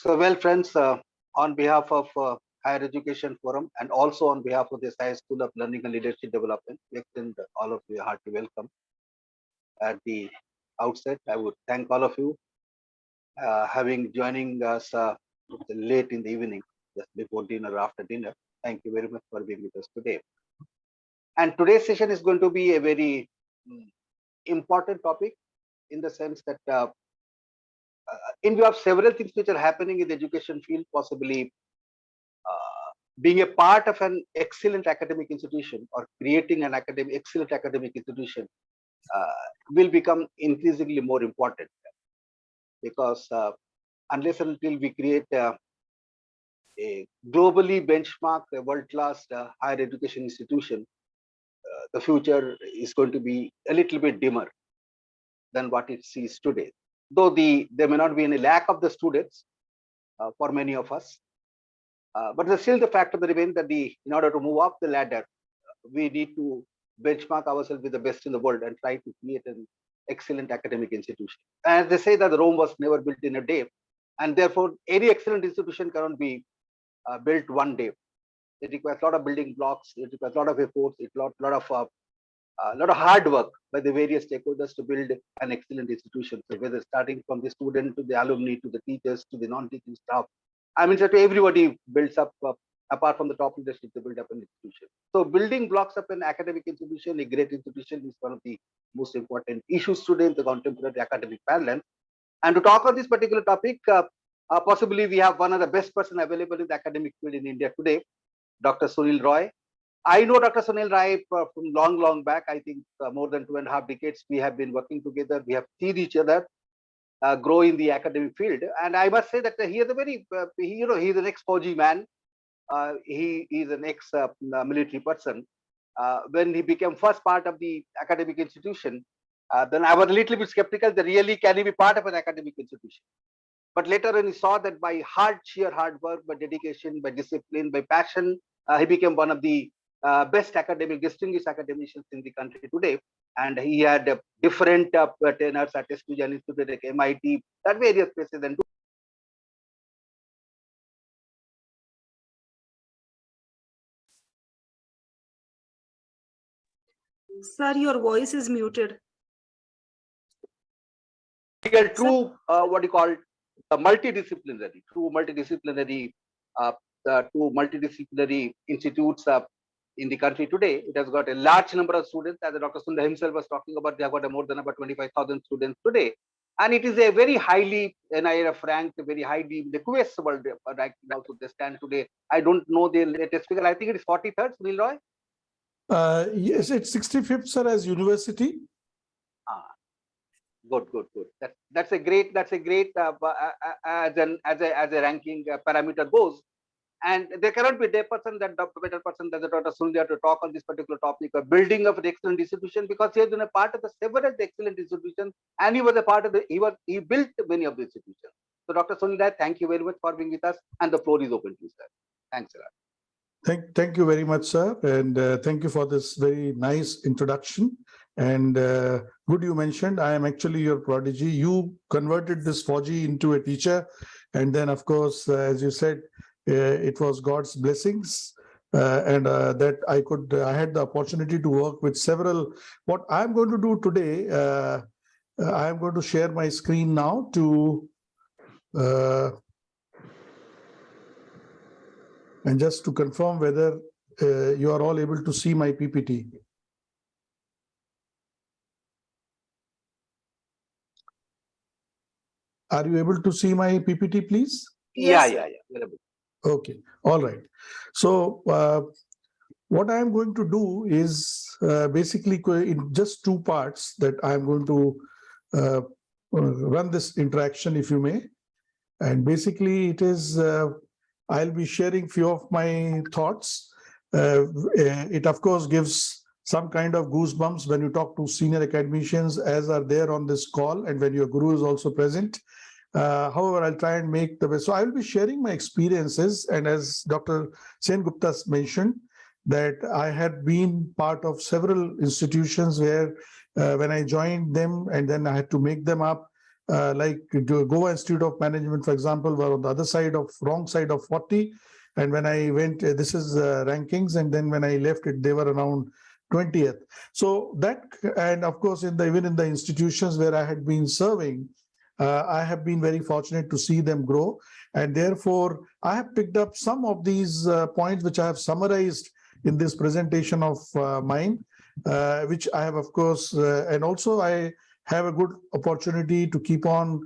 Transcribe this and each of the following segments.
So, well, friends, on behalf of Higher Education Forum and also on behalf of this High School of Learning and Leadership Development, we extend all of you a hearty welcome. At the outset, I would thank all of you having joining us late in the evening, just before dinner or after dinner. Thank you very much for being with us today. And today's session is going to be a very important topic in the sense that in view of several things which are happening in the education field, possibly being a part of an excellent academic institution or creating an excellent academic institution will become increasingly more important, because unless and until we create a globally benchmarked, a world-class higher education institution, the future is going to be a little bit dimmer than what it sees today. Though there may not be any lack of the students for many of us, but there's still the fact of the remain that in order to move up the ladder, we need to benchmark ourselves with the best in the world and try to create an excellent academic institution. As they say that Rome was never built in a day, and therefore any excellent institution cannot be built one day. It requires a lot of building blocks. It requires a lot of efforts. It a lot of hard work by the various stakeholders to build an excellent institution. So whether starting from the student to the alumni to the teachers to the non-teaching staff, I mean, so everybody builds up, apart from the top leadership, to build up an institution. So building blocks of an academic institution, a great institution, is one of the most important issues today in the contemporary academic parlance. And to talk on this particular topic, possibly we have one of the best person available in the academic field in India today, Dr. Sunil Rai. I know Dr. Sunil Rai from long back. I think more than 2.5 decades we have been working together. We have seen each other grow in the academic field, and I must say that he is a very, he's an ex-Fauji man. He is an ex-military person. When he became first part of the academic institution, then I was a little bit skeptical that really can he be part of an academic institution. But later when he saw that by sheer hard work, by dedication, by discipline, by passion, he became one of the best distinguished academicians in the country today. And he had different tenors at Estudiant Institute, like MIT, at various places. And Sir, your voice is muted. true, what you call multidisciplinary institutes in the country today. It has got a large number of students, as Dr. Sundar himself was talking about. They have got more than about 25,000 students today, and it is a very highly, and I have ranked very highly in the QS world ranking also. They stand today. I don't know the latest figure. I think it is 43rd, Sunil Roy. Yes, it's 65th, sir, as university. Good. That's a great as a ranking parameter goes. And there cannot be a better person than Dr. Sunil Rai to talk on this particular topic of building of an excellent institution, because he has been a part of the several excellent institutions, and he was a part of he built many of the institutions. So Dr. Sunil Rai, thank you very much for being with us, and the floor is open to you, sir. Thanks a lot. Thank you very much, sir, and thank you for this very nice introduction. And good you mentioned, I am actually your prodigy. You converted this Fauji into a teacher, and then of course, as you said, it was God's blessings, and that I had the opportunity to work with several. What I'm going to do today, I'm going to share my screen now to and just to confirm whether you are all able to see my PPT. Are you able to see my PPT, please? Yes. Yeah. Okay, all right. So what I am going to do is basically in just two parts that I am going to run this interaction, if you may. And basically it is, I'll be sharing few of my thoughts. It of course gives some kind of goosebumps when you talk to senior academicians, as are there on this call, and when your guru is also present. However, I'll try and make the best. So I will be sharing my experiences, and as Dr. Sen Gupta mentioned, that I had been part of several institutions where when I joined them and then I had to make them up, like Goa Institute of Management, for example, were on the other side of wrong side of 40. And when I went, this is rankings, and then when I left it, they were around 20th. So that, and of course, even in the institutions where I had been serving, I have been very fortunate to see them grow. And therefore, I have picked up some of these points which I have summarized in this presentation of mine, which I have, of course, and also I have a good opportunity to keep on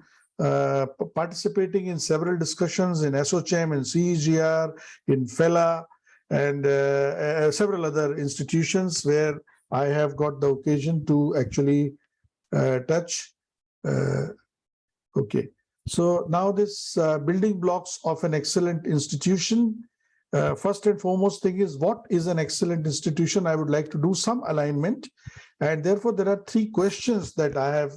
participating in several discussions in SOCHM, in CEGR, in FELA, and several other institutions where I have got the occasion to actually touch. Okay. So now this building blocks of an excellent institution. First and foremost thing is, what is an excellent institution? I would like to do some alignment. And therefore, there are three questions that I have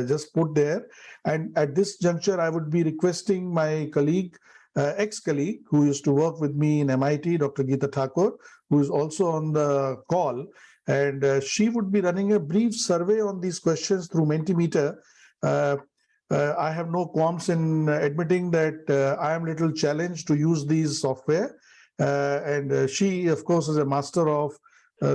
just put there. And at this juncture, I would be requesting my colleague, ex-colleague, who used to work with me in MIT, Dr. Geeta Thakur, who is also on the call. And she would be running a brief survey on these questions through Mentimeter. I have no qualms in admitting that I am little challenged to use these software. And she, of course, is a master of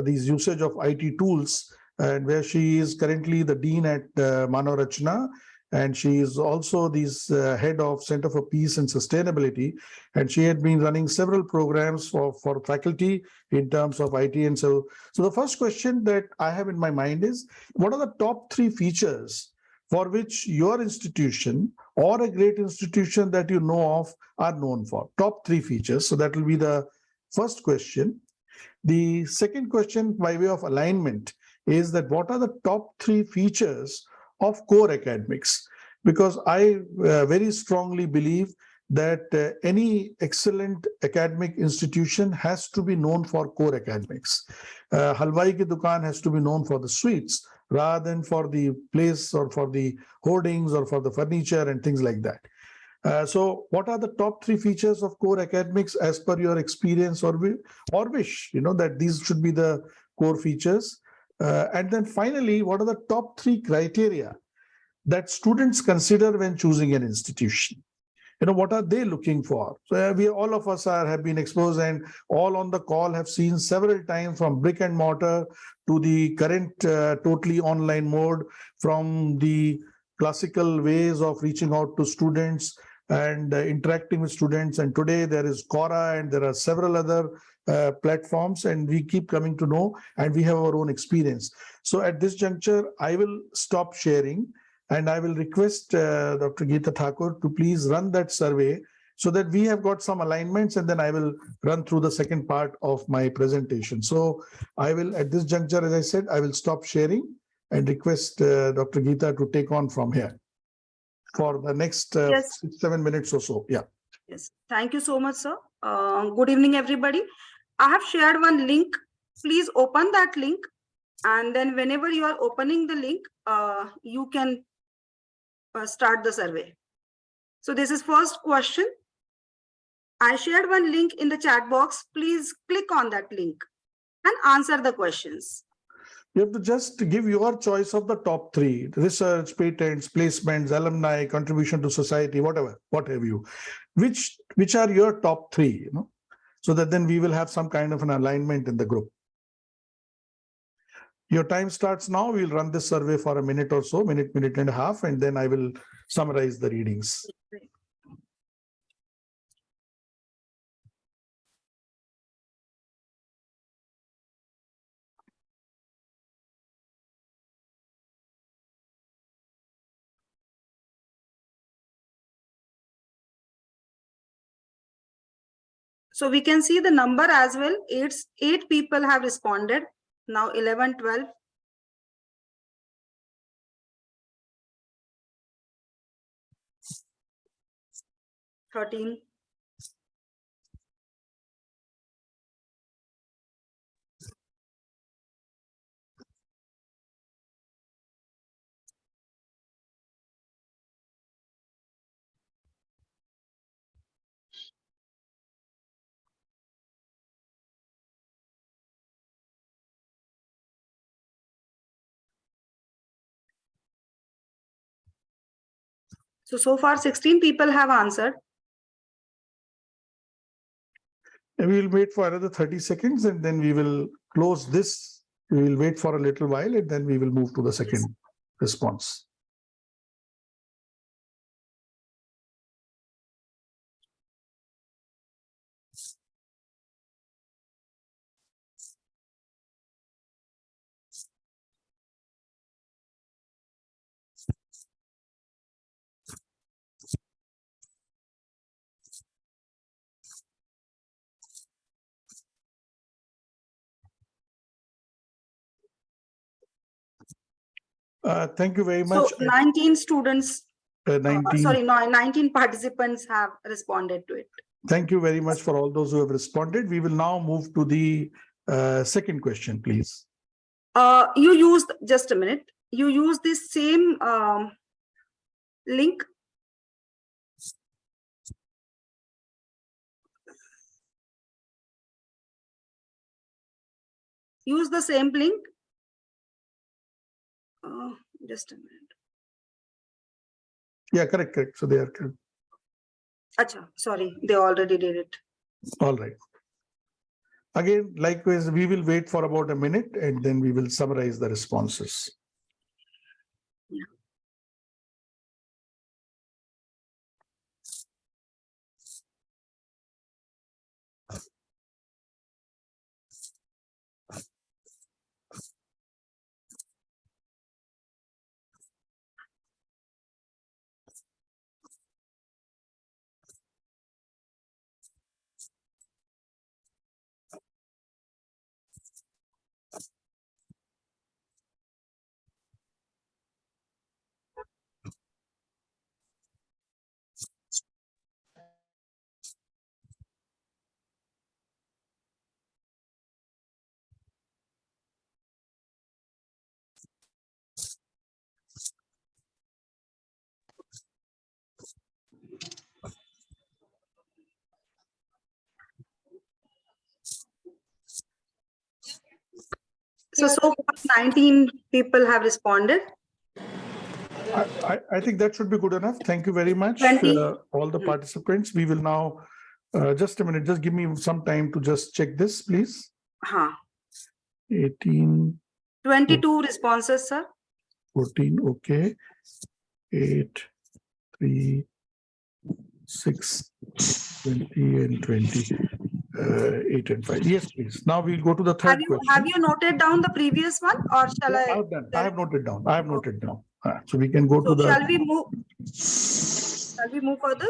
these usage of IT tools, and where she is currently the dean at Manav Rachna, and she is also the head of Center for Peace and Sustainability. And she had been running several programs for faculty in terms of IT. And so the first question that I have in my mind is, what are the top three features for which your institution or a great institution that you know of are known for? Top three features. So that will be the first question. The second question, by way of alignment, is that what are the top three features of core academics? Because I very strongly believe that any excellent academic institution has to be known for core academics. Halwai ki dukan has to be known for the sweets rather than for the place or for the hoardings or for the furniture and things like that. So what are the top three features of core academics as per your experience or wish, that these should be the core features? And then finally, what are the top three criteria that students consider when choosing an institution? What are they looking for? So we, all of us have been exposed, and all on the call have seen several times, from brick and mortar to the current totally online mode, from the classical ways of reaching out to students and interacting with students. And today there is Quora, and there are several other platforms, and we keep coming to know, and we have our own experience. So at this juncture, I will stop sharing, and I will request Dr. Geeta Thakur to please run that survey so that we have got some alignments, and then I will run through the second part of my presentation. So I will, at this juncture, as I said, I will stop sharing and request Dr. Geeta to take on from here for the next Yes. 6-7 minutes or so. Yeah. Yes. Thank you so much, sir. Good evening, everybody. I have shared one link. Please open that link. And then whenever you are opening the link, you can start the survey. So this is first question. I shared one link in the chat box. Please click on that link and answer the questions. You have to just give your choice of the top three: research, patents, placements, alumni, contribution to society, whatever have you. Which are your top three, so that then we will have some kind of an alignment in the group. Your time starts now. We'll run this survey for a minute or so, minute and a half, and then I will summarize the readings. So we can see the number as well. Eight people have responded. Now 11, 12. 13. So far 16 people have answered. And we will wait for another 30 seconds and then we will close this. We will wait for a little while and then we will move to the second response. Thank you very much. So 19 students, 19. sorry, no, 19 participants have responded to it. Thank you very much for all those who have responded. We will now move to the second question, please. You used, just a minute, you used this same link. Use the same link. Just a minute. Yeah, correct. So they are correct. Acha, sorry, they already did it. All right. Again, likewise, we will wait for about a minute and then we will summarize the responses. So far 19 people have responded. I think that should be good enough. Thank you very much, 20. all the participants. We will now, just a minute, just give me some time to just check this, please. 18. 22 responses, sir. 14, okay. 8, 3, 6, 20 and 20. 8 and 5. Yes, please. Now we'll go to the third question. Have you noted down the previous one, or shall I? I have done. I have noted down. I have noted down. So we can go to the. Shall we move? Shall we move further?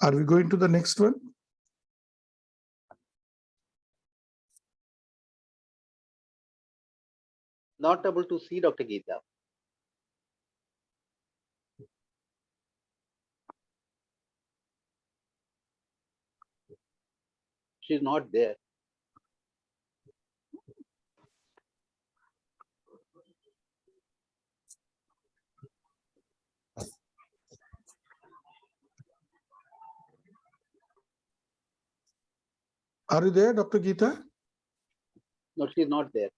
Are we going to the next one? Not able to see Dr. Geeta. She's not there. Are you there, Dr. Geeta? No, she's not there.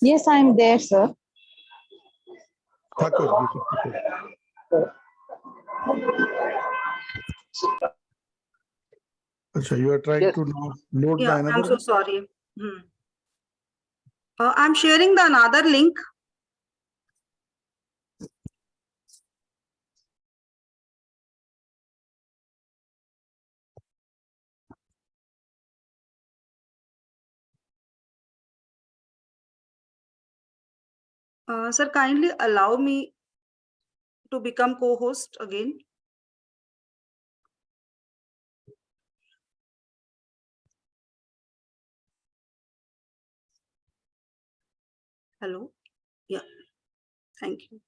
Yes, I am there, sir. Thakur. Achha, you are trying to now load the another. I'm so sorry. I'm sharing the another link. Sir, kindly allow me to become co-host again. Hello. Yeah. Thank you.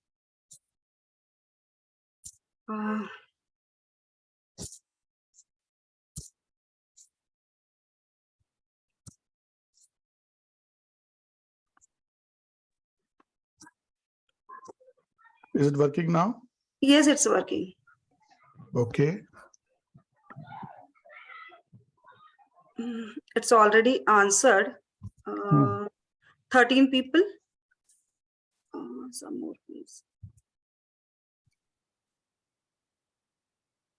Is it working now? Yes, it's working. Okay. It's already answered. 13 people. Some more, please.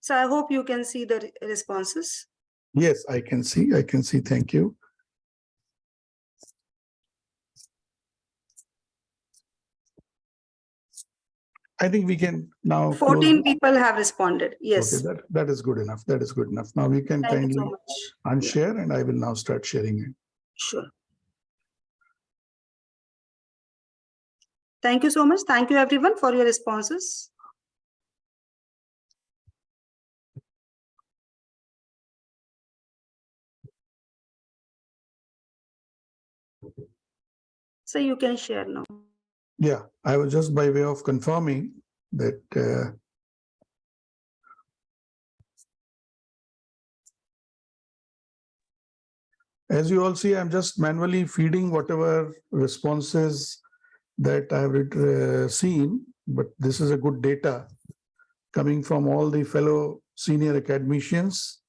So I hope you can see the responses. Yes, I can see. I can see. Thank you. I think we can now 14 close. people have responded. Okay, Yes. that is good enough. That is good enough. Now we can Thank you so kindly much. unshare, and I will now start sharing it. Sure. Thank you so much. Thank you everyone for your responses. So you can share now. Yeah, I was just by way of confirming that as you all see, I'm just manually feeding whatever responses that I have seen, but this is a good data coming from all the fellow senior academicians.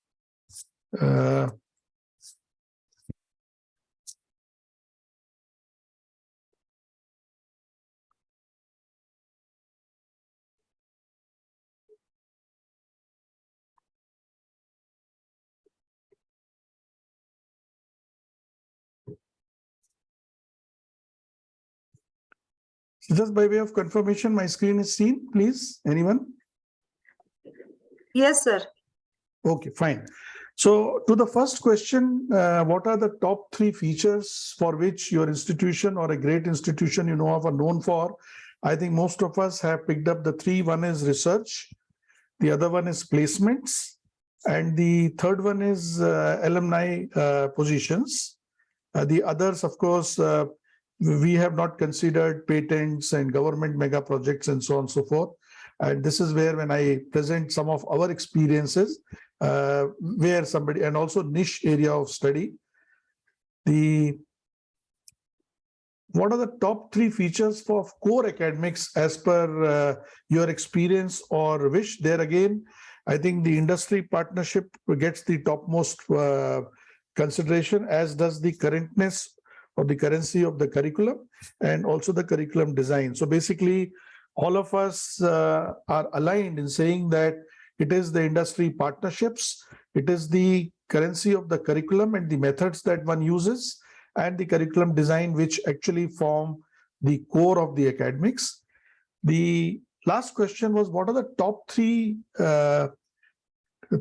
Just by way of confirmation, my screen is seen, please. Anyone? Yes, sir. Okay, fine. So to the first question, what are the top 3 features for which your institution or a great institution you know of are known for? I think most of us have picked up the 3. One is research, the other one is placements, and the third one is alumni positions. The others, of course, we have not considered patents and government mega projects and so on and so forth. And this is where when I present some of our experiences, where somebody, and also niche area of study, what are the top 3 features for core academics as per your experience or wish? There again, I think the industry partnership gets the topmost consideration, as does the currentness or the currency of the curriculum and also the curriculum design. So basically, all of us are aligned in saying that it is the industry partnerships, it is the currency of the curriculum and the methods that one uses, and the curriculum design, which actually form the core of the academics. The last question was, what are the top 3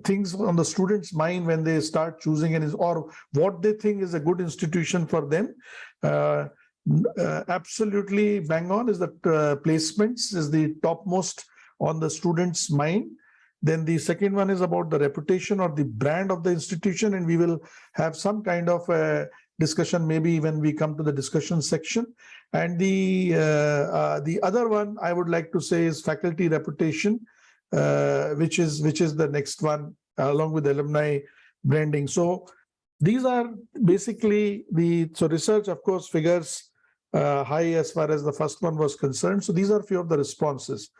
things on the student's mind when they start choosing or what they think is a good institution for them? Absolutely bang on is that placements is the topmost on the student's mind. Then the second one is about the reputation or the brand of the institution, and we will have some kind of a discussion maybe when we come to the discussion section. And the other one I would like to say is faculty reputation, which is the next one along with alumni branding. So these are basically so research, of course, figures high as far as the first one was concerned. So these are a few of the responses.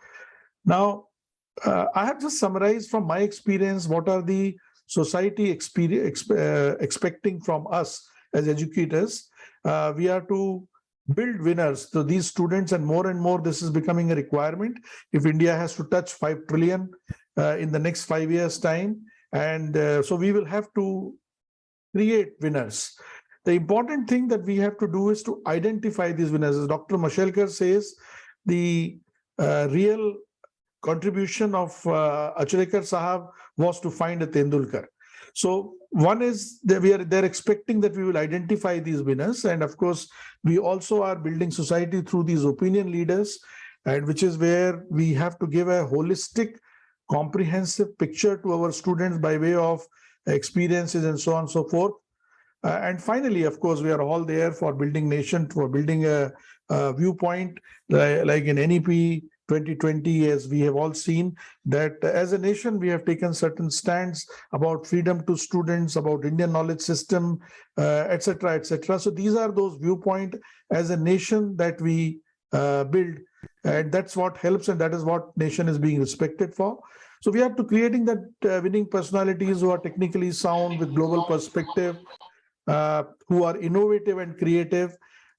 Now, I have just summarized from my experience what are the society expecting from us as educators. We are to build winners. So these students, and more this is becoming a requirement if India has to touch 5 trillion in the next 5 years' time. And so we will have to create winners. The important thing that we have to do is to identify these winners. As Dr. Mashelkar says, the real contribution of Acharikar Sahab was to find a Tendulkar. So one is that they're expecting that we will identify these winners, and of course we also are building society through these opinion leaders, and which is where we have to give a holistic, comprehensive picture to our students by way of experiences and so on and so forth. And finally, of course, we are all there for building nation, for building a viewpoint, like in NEP 2020, as we have all seen, that as a nation, we have taken certain stands about freedom to students, about Indian knowledge system, etc., etc. So these are those viewpoint as a nation that we build. And that's what helps, and that is what nation is being respected for. So we have to creating that winning personalities who are technically sound with global perspective, who are innovative and creative.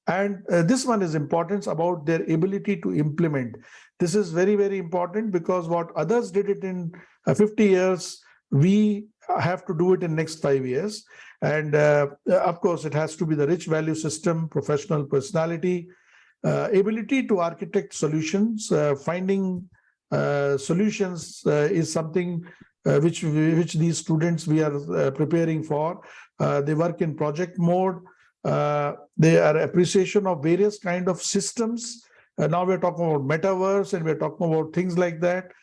And this one is important about their ability to implement. This is very, very important, because what others did it in 50 years, we have to do it in next 5 years. And of course, it has to be the rich value system, professional personality, ability to architect solutions. Finding solutions is something which these students we are preparing for. They work in project mode. They are appreciation of various kind of systems. Now we're talking about metaverse, and we're talking about things like that.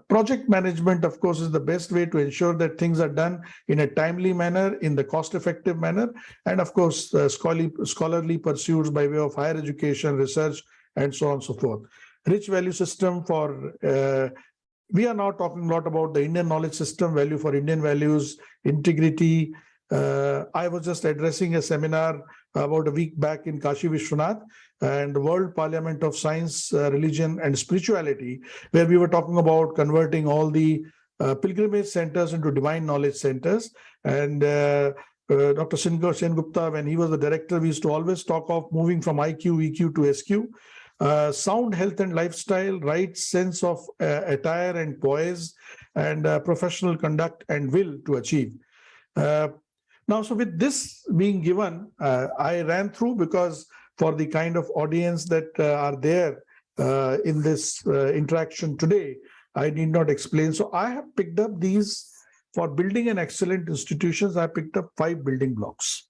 Project management, of course, is the best way to ensure that things are done in a timely manner, in the cost-effective manner, and of course, scholarly pursuits by way of higher education, research, and so on and so forth. Rich value system for we are now talking a lot about the Indian knowledge system, value for Indian values, integrity. I was just addressing a seminar about a week back in Kashi Vishwanath and the World Parliament of Science, Religion and Spirituality, where we were talking about converting all the pilgrimage centers into divine knowledge centers. And Dr. Sen Gupta, when he was the director, we used to always talk of moving from IQ, EQ to SQ. Sound health and lifestyle, right sense of attire and poise, and professional conduct and will to achieve. Now, so with this being given, I ran through because for the kind of audience that are there in this interaction today, I need not explain. So I have picked up these for building an excellent institutions. I picked up 5 building blocks.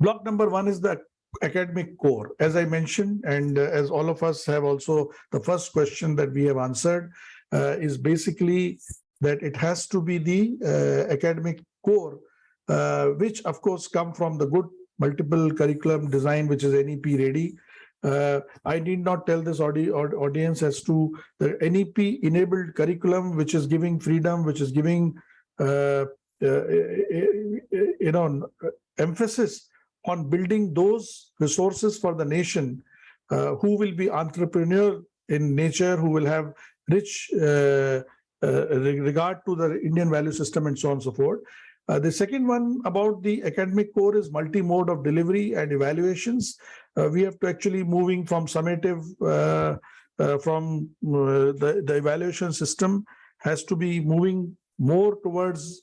Block number 1 is the academic core. As I mentioned, and as all of us have also, the first question that we have answered is basically that it has to be the academic core, which of course come from the good multiple curriculum design, which is NEP ready. I need not tell this audience as to the NEP enabled curriculum, which is giving freedom, which is giving emphasis on building those resources for the nation who will be entrepreneur in nature, who will have rich regard to the Indian value system and so on and so forth. The second one about the academic core is multi-mode of delivery and evaluations. We have to actually moving from summative, from the evaluation system has to be moving more towards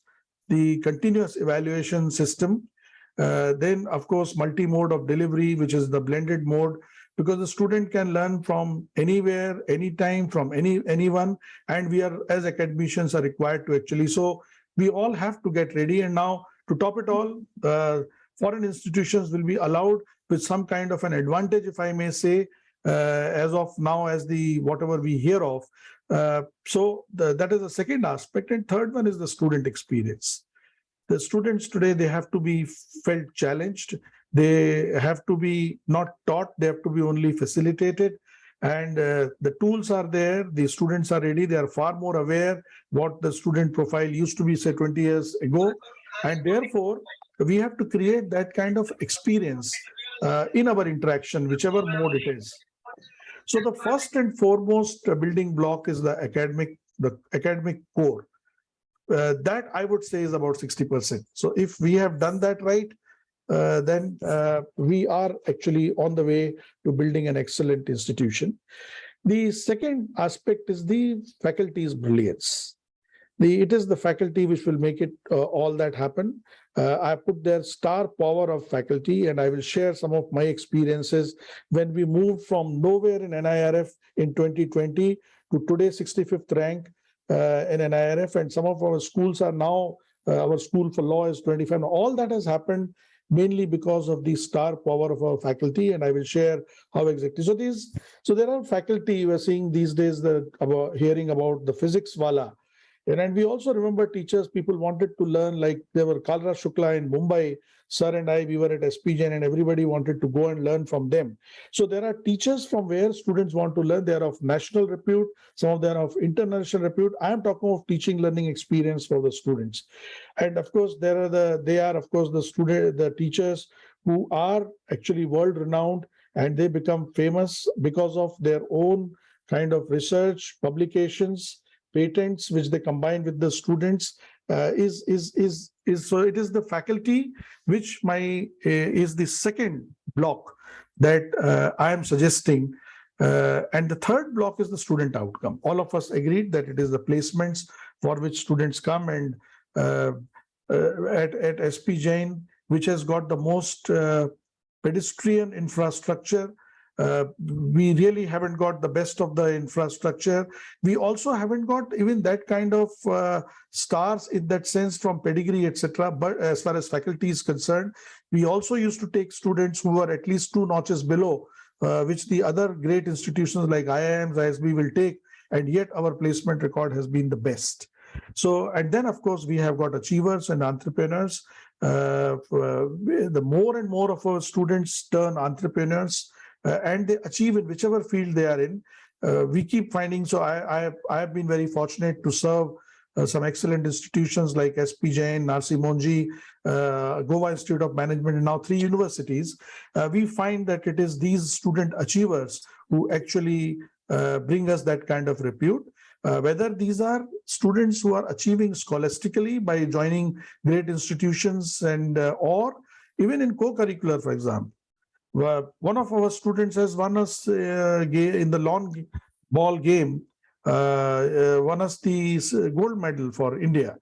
the continuous evaluation system. Then, of course, multi-mode of delivery, which is the blended mode, because the student can learn from anywhere, anytime, from anyone, and we are, as academicians, are required to actually. So we all have to get ready. And now, to top it all, foreign institutions will be allowed with some kind of an advantage, if I may say, as of now, as the whatever we hear of. So that is the second aspect. And third one is the student experience. The students today, they have to be felt challenged. They have to be not taught, they have to be only facilitated. And the tools are there, the students are ready, they are far more aware what the student profile used to be, say, 20 years ago. And therefore, we have to create that kind of experience in our interaction, whichever mode it is. So the first and foremost building block is the academic core. That I would say is about 60%. So if we have done that right, then we are actually on the way to building an excellent institution. The second aspect is the faculty's brilliance. It is the faculty which will make it all that happen. I put their star power of faculty, and I will share some of my experiences when we moved from nowhere in NIRF in 2020 to today 65th rank in NIRF, and some of our schools are now, our school for law is 25. All that has happened mainly because of the star power of our faculty, and I will share how exactly. So there are faculty, we're seeing these days hearing about the physics wala. And we also remember teachers, people wanted to learn, like there were Kalra Shukla in Mumbai, sir and I, we were at SP Jain and everybody wanted to go and learn from them. So there are teachers from where students want to learn. They are of national repute, some of them are of international repute. I am talking of teaching learning experience for the students. And of course, they are of course the teachers who are actually world renowned, and they become famous because of their own kind of research, publications, patents, which they combine with the students. So it is the faculty which is the second block that I am suggesting. And the third block is the student outcome. All of us agreed that it is the placements for which students come, and uh, at SP Jain, which has got the most pedestrian infrastructure. We really haven't got the best of the infrastructure. We also haven't got even that kind of stars in that sense from pedigree, etc. But as far as faculty is concerned, we also used to take students who were at least 2 notches below, which the other great institutions like IIMs, ISB will take, and yet our placement record has been the best. So, and then of course we have got achievers and entrepreneurs. The more and more of our students turn entrepreneurs, and they achieve in whichever field they are in. We keep finding, so I have been very fortunate to serve some excellent institutions like SP Jain, Narsi Monji, Goa Institute of Management, and now 3 universities. We find that it is these student achievers who actually bring us that kind of repute. Whether these are students who are achieving scholastically by joining great institutions, and or even in co-curricular, for example. One of our students has won us in the long ball game, won us the gold medal for India.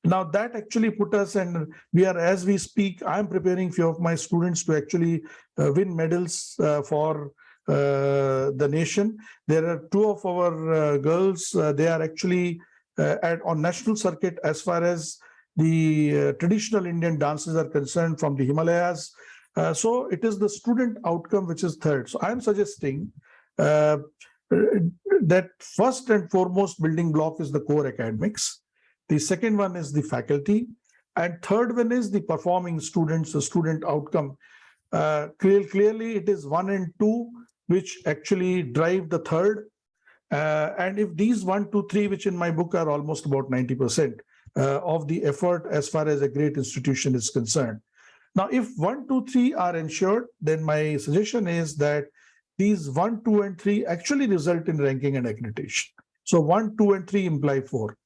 Now that actually put us, and we are, as we speak, I'm preparing few of my students to actually win medals for the nation. There are 2 of our girls, they are actually on national circuit as far as the traditional Indian dances are concerned from the Himalayas. So it is the student outcome which is third. So I'm suggesting that first and foremost building block is the core academics. The second one is the faculty. And third one is the performing students, the student outcome. Clearly, it is 1 and 2 which actually drive the third. And if these 1, 2, 3, which in my book are almost about 90% of the effort as far as a great institution is concerned. Now, if 1, 2, 3 are ensured, then my suggestion is that these 1, 2, and 3 actually result in ranking and accreditation. So 1, 2, and 3 imply 4.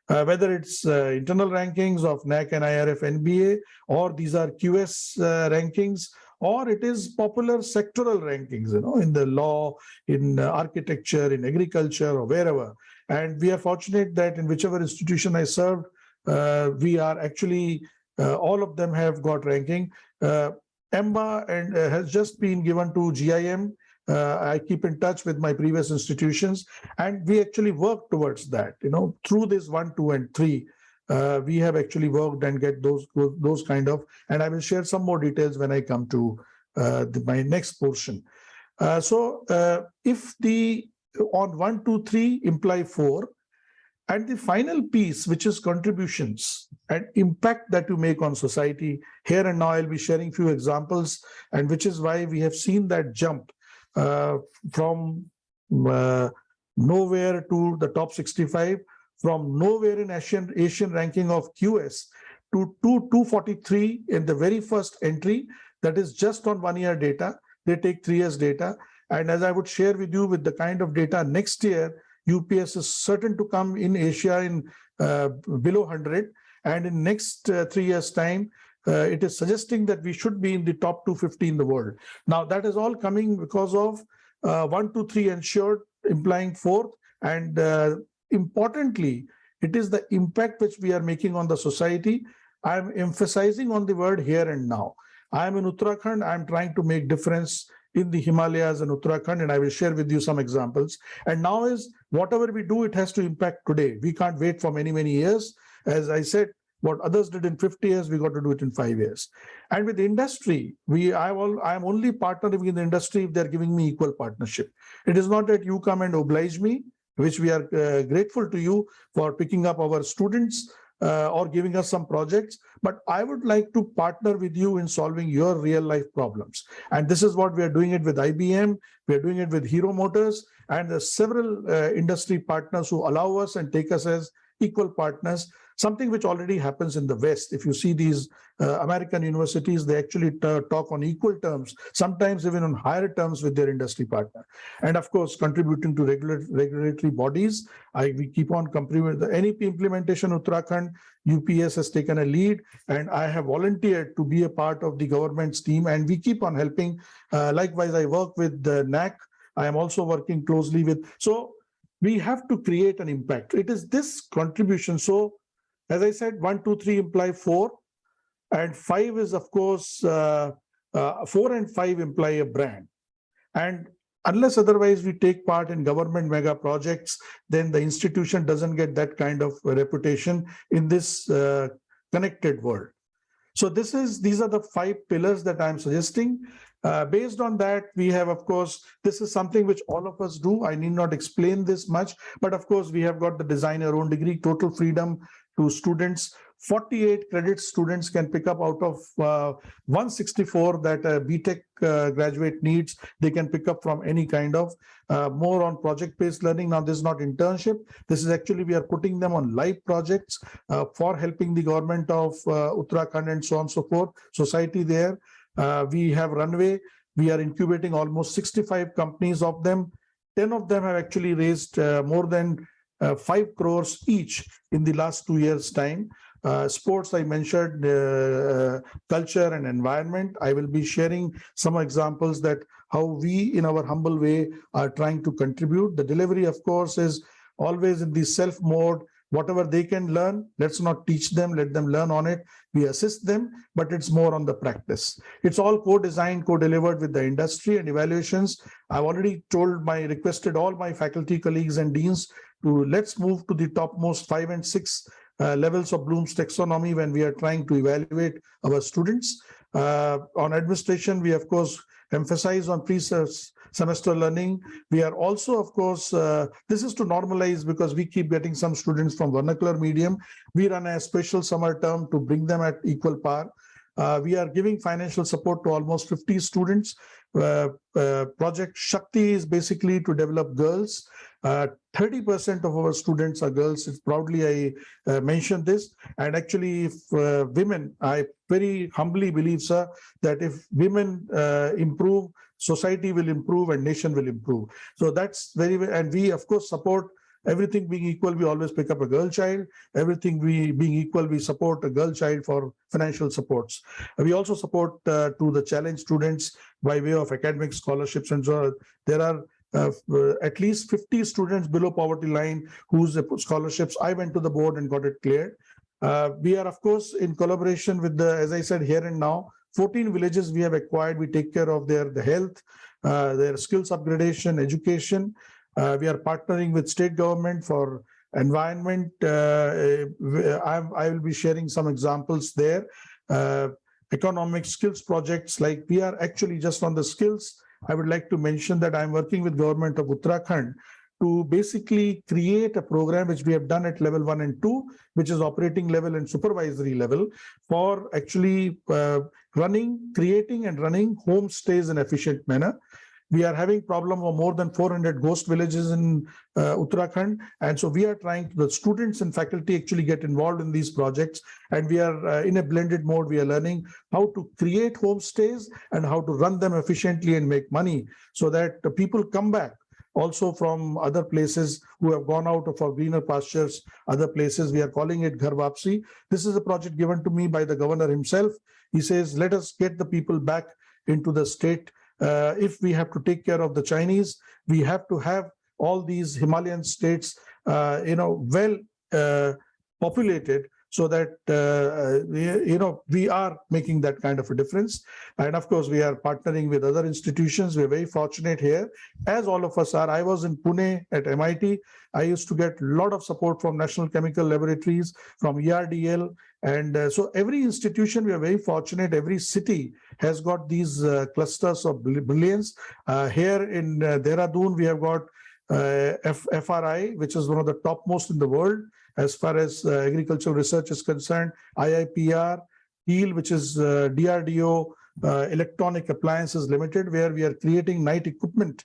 Whether it's internal rankings of NAC and IRF NBA, or these are QS rankings, or it is popular sectoral rankings, in the law, in architecture, in agriculture, or wherever. And we are fortunate that in whichever institution I served, we are actually all of them have got ranking. EMBA and has just been given to GIM. I keep in touch with my previous institutions, and we actually work towards that. Through this 1, 2, and 3, we have actually worked and get those kind of. And I will share some more details when I come to my next portion. If the on 1, 2, 3 imply 4. And the final piece, which is contributions and impact that you make on society. Here and now, I'll be sharing few examples, and which is why we have seen that jump from nowhere to the top 65, from nowhere in Asian ranking of QS to 243 in the very first entry. That is just on 1 year data. They take 3 years data. And as I would share with you, with the kind of data next year, UPS is certain to come in Asia in below 100, and in next 3 years' time, it is suggesting that we should be in the top 250 in the world. Now, that is all coming because of 1, 2, 3 ensured, implying 4th, and importantly, it is the impact which we are making on the society. I am emphasizing on the word here and now. I am in Uttarakhand. I am trying to make difference in the Himalayas and Uttarakhand, and I will share with you some examples. And now is whatever we do, it has to impact today. We can't wait for many, many years. As I said, what others did in 50 years, we got to do it in 5 years. And with the industry, I am only partnering with the industry if they're giving me equal partnership. It is not that you come and oblige me. which we are grateful to you for picking up our students or giving us some projects. But I would like to partner with you in solving your real life problems. And this is what we are doing it with IBM. We are doing it with Hero Motors and several industry partners who allow us and take us as equal partners, something which already happens in the West. If you see these American universities, they actually talk on equal terms, sometimes even on higher terms with their industry partner. And of course, contributing to regulatory bodies. We keep on complementing the NEP implementation. Uttarakhand UPS has taken a lead, and I have volunteered to be a part of the government's team, and we keep on helping. Likewise, I work with the NAC. I am also working closely with. So we have to create an impact. It is this contribution. So as I said, 1, 2, 3 imply 4, and 5 is, of course, 4 and 5 imply a brand. And unless otherwise we take part in government mega projects, then the institution doesn't get that kind of reputation in this connected world. So these are the 5 pillars that I'm suggesting. Based on that, we have, of course, this is something which all of us do. I need not explain this much, but of course, we have got the design your own degree, total freedom to students. 48 credits students can pick up out of 164 that a BTech graduate needs. They can pick up from any kind of more on project-based learning. Now, this is not internship. This is actually, we are putting them on live projects for helping the government of Uttarakhand and so on and so forth, society there. We have runway. We are incubating almost 65 companies of them. 10 of them have actually raised more than 5 crores each in the last 2 years' time. Sports, I mentioned, culture and environment. I will be sharing some examples that how we, in our humble way, are trying to contribute. The delivery, of course, is always in the self mode. Whatever they can learn, let's not teach them, let them learn on it. We assist them, but it's more on the practice. It's all co-designed, co-delivered with the industry and evaluations. I've already requested all my faculty colleagues and deans to let's move to the topmost 5 and 6 levels of Bloom's taxonomy when we are trying to evaluate our students. On administration, we of course emphasize on pre-semester learning. We are also, of course, this is to normalize because we keep getting some students from vernacular medium. We run a special summer term to bring them at equal par. We are giving financial support to almost 50 students. Project Shakti is basically to develop girls. 30% of our students are girls. It's proudly I mentioned this. And actually, if women, I very humbly believe, sir, that if women improve, society will improve and nation will improve. So that's and we, of course, support everything being equal. We always pick up a girl child. Everything being equal, we support a girl child for financial supports. We also support to the challenge students by way of academic scholarships. And so there are at least 50 students below poverty line whose scholarships I went to the board and got it cleared. We are, of course, in collaboration with as I said, here and now, 14 villages we have acquired. We take care of their health, their skills upgradation, education. We are partnering with state government for environment. I will be sharing some examples there. Economic skills projects, like we are actually just on the skills. I would like to mention that I'm working with government of Uttarakhand to basically create a program which we have done at level 1 and 2, which is operating level and supervisory level, for actually creating and running homestays in efficient manner. We are having problem of more than 400 ghost villages in Uttarakhand. And so we are the students and faculty actually get involved in these projects. And we are in a blended mode. We are learning how to create homestays and how to run them efficiently and make money so that the people come back also from other places who have gone out of our greener pastures, other places. We are calling it Ghar Wapsi. This is a project given to me by the governor himself. He says, let us get the people back into the state. If we have to take care of the Chinese, we have to have all these Himalayan states, well populated, so that we are making that kind of a difference. And of course, we are partnering with other institutions. We're very fortunate here, as all of us are. I was in Pune at MIT. I used to get a lot of support from National Chemical Laboratories, from ERDL. And so every institution, we are very fortunate. Every city has got these clusters of brilliance. Here in Dehradun, we have got FRI, which is one of the topmost in the world as far as agricultural research is concerned, IIPR, HEAL, which is DRDO Electronic Appliances Limited, where we are creating night equipment,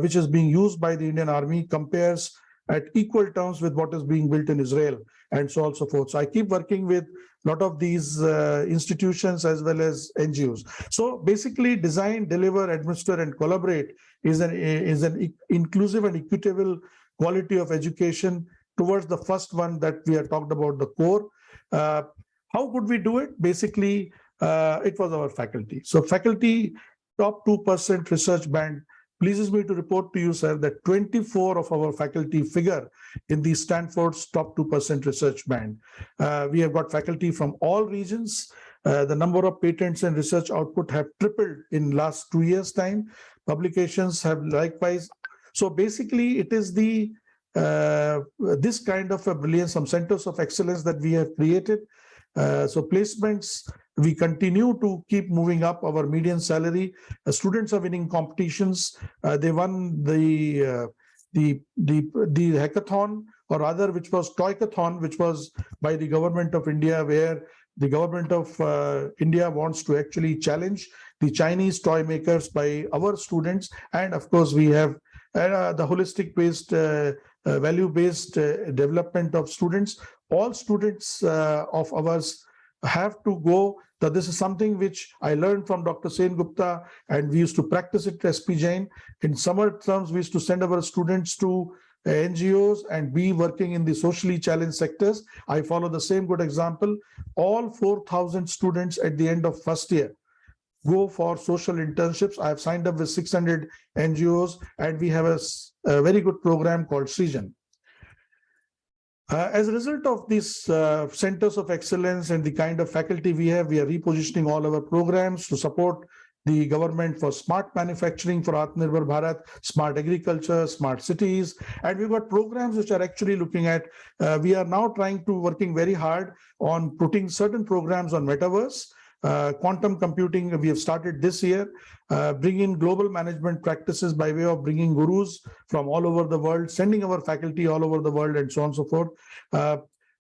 which is being used by the Indian Army, compares at equal terms with what is being built in Israel, and so on and so forth. So I keep working with a lot of these institutions as well as NGOs. So basically, design, deliver, administer, and collaborate is an inclusive and equitable quality of education towards the first one that we have talked about, the core. How could we do it? Basically, it was our faculty. So faculty top 2% research band. Pleases me to report to you, sir, that 24 of our faculty figure in the Stanford's top 2% research band. We have got faculty from all regions. The number of patents and research output have tripled in last 2 years' time. Publications have likewise. So basically, it is the this kind of a brilliance, some centers of excellence that we have created. So placements, we continue to keep moving up our median salary. Students are winning competitions. They won the hackathon, or rather, which was Toycathon, which was by the government of India, where the government of India wants to actually challenge the Chinese toy makers by our students. And of course, we have the holistic based, value-based development of students. All students of ours have to go. That this is something which I learned from Dr. Sen Gupta, and we used to practice it at SP Jain. In summer terms, we used to send our students to NGOs and be working in the socially challenged sectors. I follow the same good example. All 4,000 students at the end of first year go for social internships. I have signed up with 600 NGOs, and we have a very good program called Srijan. As a result of these centers of excellence and the kind of faculty we have, we are repositioning all our programs to support the government for smart manufacturing for Atmanirbhar Bharat, smart agriculture, smart cities. And we've got programs which are actually looking at, we are now working very hard on putting certain programs on metaverse. Quantum computing, we have started this year, bring in global management practices by way of bringing gurus from all over the world, sending our faculty all over the world, and so on and so forth.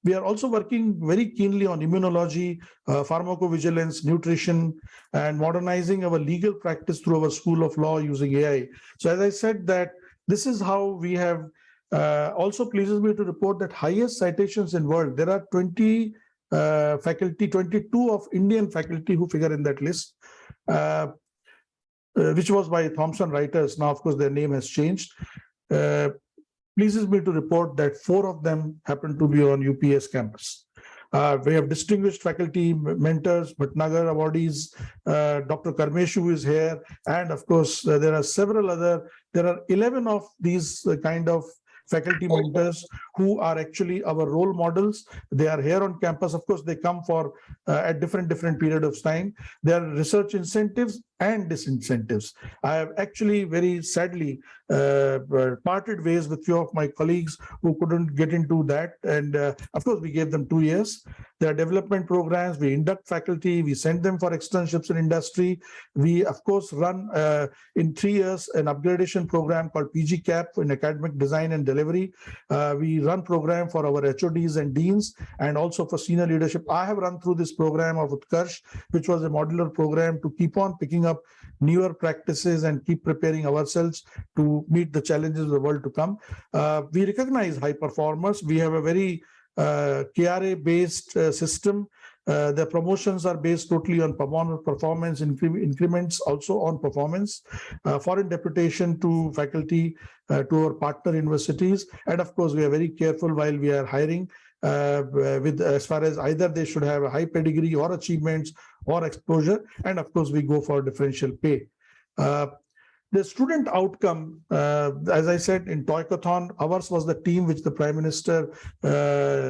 We are also working very keenly on immunology, pharmacovigilance, nutrition, and modernizing our legal practice through our School of Law using AI. So as I said, that this is how we have, also pleases me to report that highest citations in world, there are 20 faculty, 22 of Indian faculty who figure in that list, which was by Thomson Reuters. Now, of course, their name has changed. Pleases me to report that 4 of them happen to be on UPS campus. We have distinguished faculty mentors, Bhatnagar awardees, Dr. Karmeshu is here, and of course, there are 11 of these kind of faculty mentors who are actually our role models. They are here on campus. Of course, they come for at different period of time. There are research incentives and disincentives. I have actually very sadly parted ways with few of my colleagues who couldn't get into that. And of course, we gave them 2 years. There are development programs. We induct faculty. We send them for externships in industry. We, of course, run in 3 years an upgradation program called PG CAP in academic design and delivery. We run program for our HODs and deans, and also for senior leadership. I have run through this program of Utkarsh, which was a modular program to keep on picking up newer practices and keep preparing ourselves to meet the challenges of the world to come. We recognize high performers. We have a very KRA-based system. The promotions are based totally on performance, increments also on performance, foreign deputation to faculty, to our partner universities. And of course, we are very careful while we are hiring with as far as either they should have a high pedigree or achievements or exposure. And of course, we go for differential pay. The student outcome, as I said, in Toycathon, ours was the team which the Prime Minister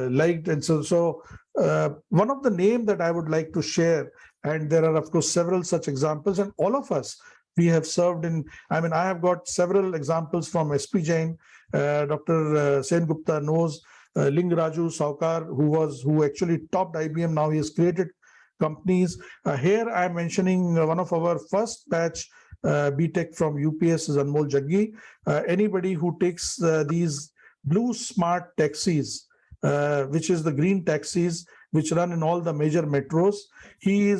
liked. And so one of the name that I would like to share, and there are, of course, several such examples, and all of us, we have served in, I mean, I have got several examples from SP Jain. Dr. Sen Gupta knows Ling Raju Saukar, who actually topped IBM. Now he has created companies. Here I am mentioning one of our first batch BTech from UPS is Anmol Jaggi. Anybody who takes these blue smart taxis, which is the green taxis which run in all the major metros, he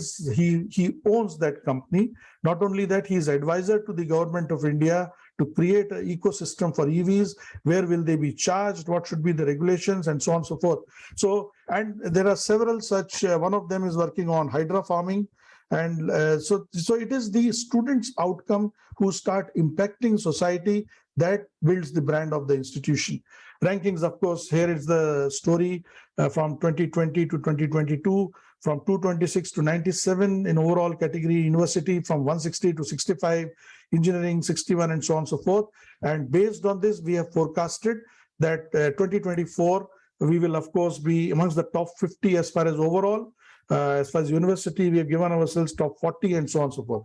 owns that company. Not only that, he is advisor to the government of India to create an ecosystem for EVs. Where will they be charged? What should be the regulations, and so on and so forth. So, and there are several such. One of them is working on hydra farming. And so it is the students' outcome who start impacting society that builds the brand of the institution. Rankings, of course, here is the story from 2020 to 2022, from 226 to 97 in overall category, university from 160 to 65, engineering 61, and so on and so forth. And based on this, we have forecasted that 2024, we will, of course, be amongst the top 50 as far as overall. As far as university, we have given ourselves top 40 and so on and so forth.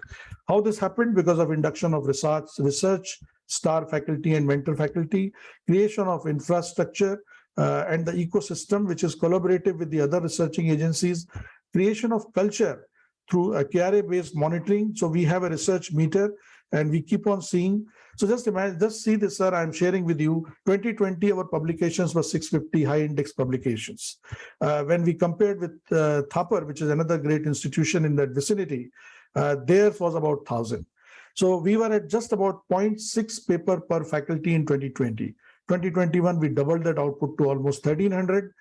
How this happened? Because of induction of research, star faculty and mentor faculty, creation of infrastructure and the ecosystem, which is collaborative with the other researching agencies, creation of culture through a KRA-based monitoring. So we have a research meter and we keep on seeing. So just imagine, just see this, sir, I'm sharing with you, 2020, our publications were 650 high index publications. When we compared with Thapar, which is another great institution in that vicinity, theirs was about 1,000. So we were at just about 0.6 paper per faculty in 2020. 2021, we doubled that output to almost 1,300.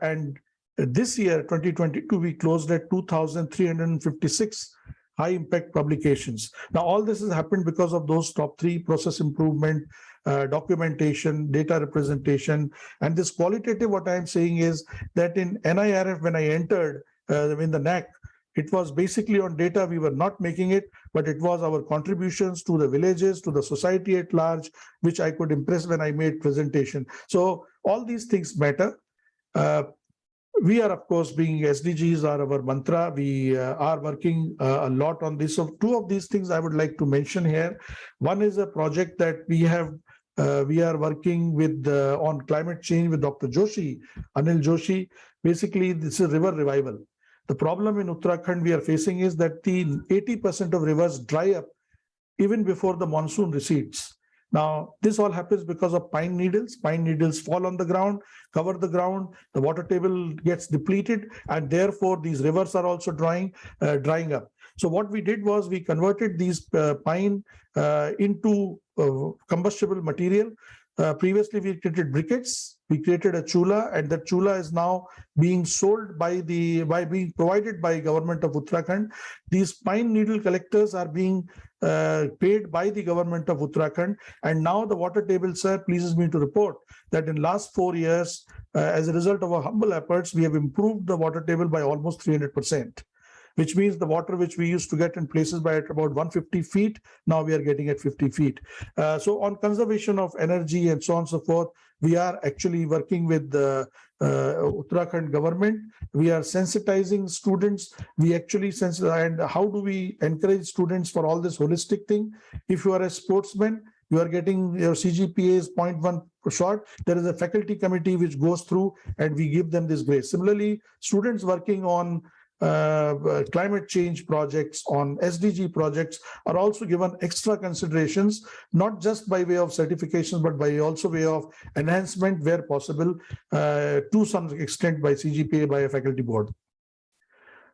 And this year, 2022, we closed at 2,356 high impact publications. Now, all this has happened because of those top three: process improvement, documentation, data representation. And this qualitative, what I'm saying is that in NIRF, when I entered in the NAC, it was basically on data. We were not making it, but it was our contributions to the villages, to the society at large, which I could impress when I made presentation. So all these things matter. We are, of course, being SDGs are our mantra. We are working a lot on this. So two of these things I would like to mention here. One is a project that we are working with on climate change with Dr. Joshi, Anil Joshi. Basically, this is river revival. The problem in Uttarakhand we are facing is that the 80% of rivers dry up even before the monsoon recedes. Now, this all happens because of pine needles. Pine needles fall on the ground, cover the ground, the water table gets depleted, and therefore these rivers are also drying up. So what we did was we converted these pine into combustible material. Previously, we created briquettes. We created a chula, and that chula is now being sold being provided by government of Uttarakhand. These pine needle collectors are being paid by the government of Uttarakhand, and now the water table, sir, pleases me to report that in last 4 years, as a result of our humble efforts, we have improved the water table by almost 300%. Which means the water which we used to get in places by at about 150 feet, now we are getting at 50 feet. So on conservation of energy and so on and so forth, we are actually working with the Uttarakhand government. We are sensitizing students. We actually and how do we encourage students for all this holistic thing? If you are a sportsman, you are getting your CGPA is 0.1 short. There is a faculty committee which goes through and we give them this grace. Similarly, students working on climate change projects, on SDG projects are also given extra considerations, not just by way of certifications, but by also way of enhancement where possible, to some extent by CGPA, by a faculty board.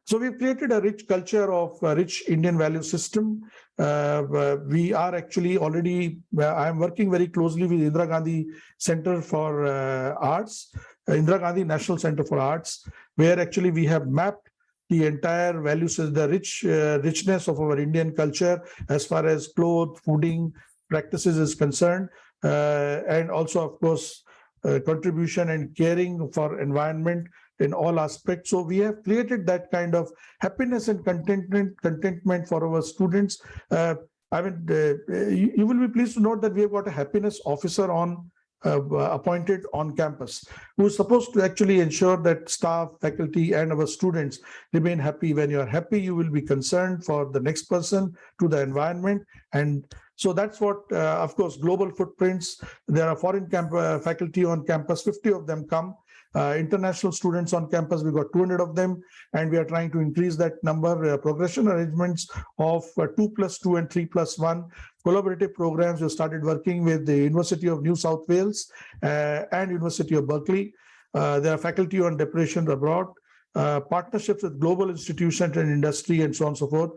So we've created a rich culture of a rich Indian value system. We are actually already, I'm working very closely with Indira Gandhi Center for Arts, Indira Gandhi National Center for Arts, where actually we have mapped the entire values, the richness of our Indian culture as far as clothes, fooding practices is concerned, and also, of course, contribution and caring for environment in all aspects. So we have created that kind of happiness and contentment for our students. You will be pleased to note that we have got a happiness officer on appointed on campus, who is supposed to actually ensure that staff, faculty, and our students remain happy. When you are happy, you will be concerned for the next person, to the environment. And so that's what, of course, global footprints. There are foreign faculty on campus, 50 of them come. International students on campus, we got 200 of them, and we are trying to increase that number. Progression arrangements of 2+2 and 3+1 collaborative programs. We started working with the University of New South Wales and University of Berkeley. There are faculty on depression abroad. Partnerships with global institutions and industry and so on and so forth,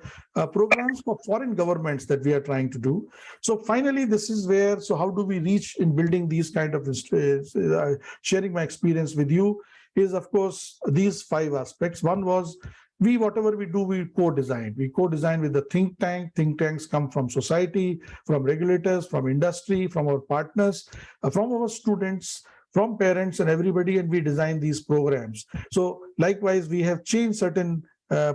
programs for foreign governments that we are trying to do. So finally, this is where, so how do we reach in building these kind of, sharing my experience with you is, of course, these 5 aspects. One was, whatever we do, we co-design. We co-design with the think tank. Think tanks come from society, from regulators, from industry, from our partners, from our students, from parents and everybody, and we design these programs. So likewise, we have changed certain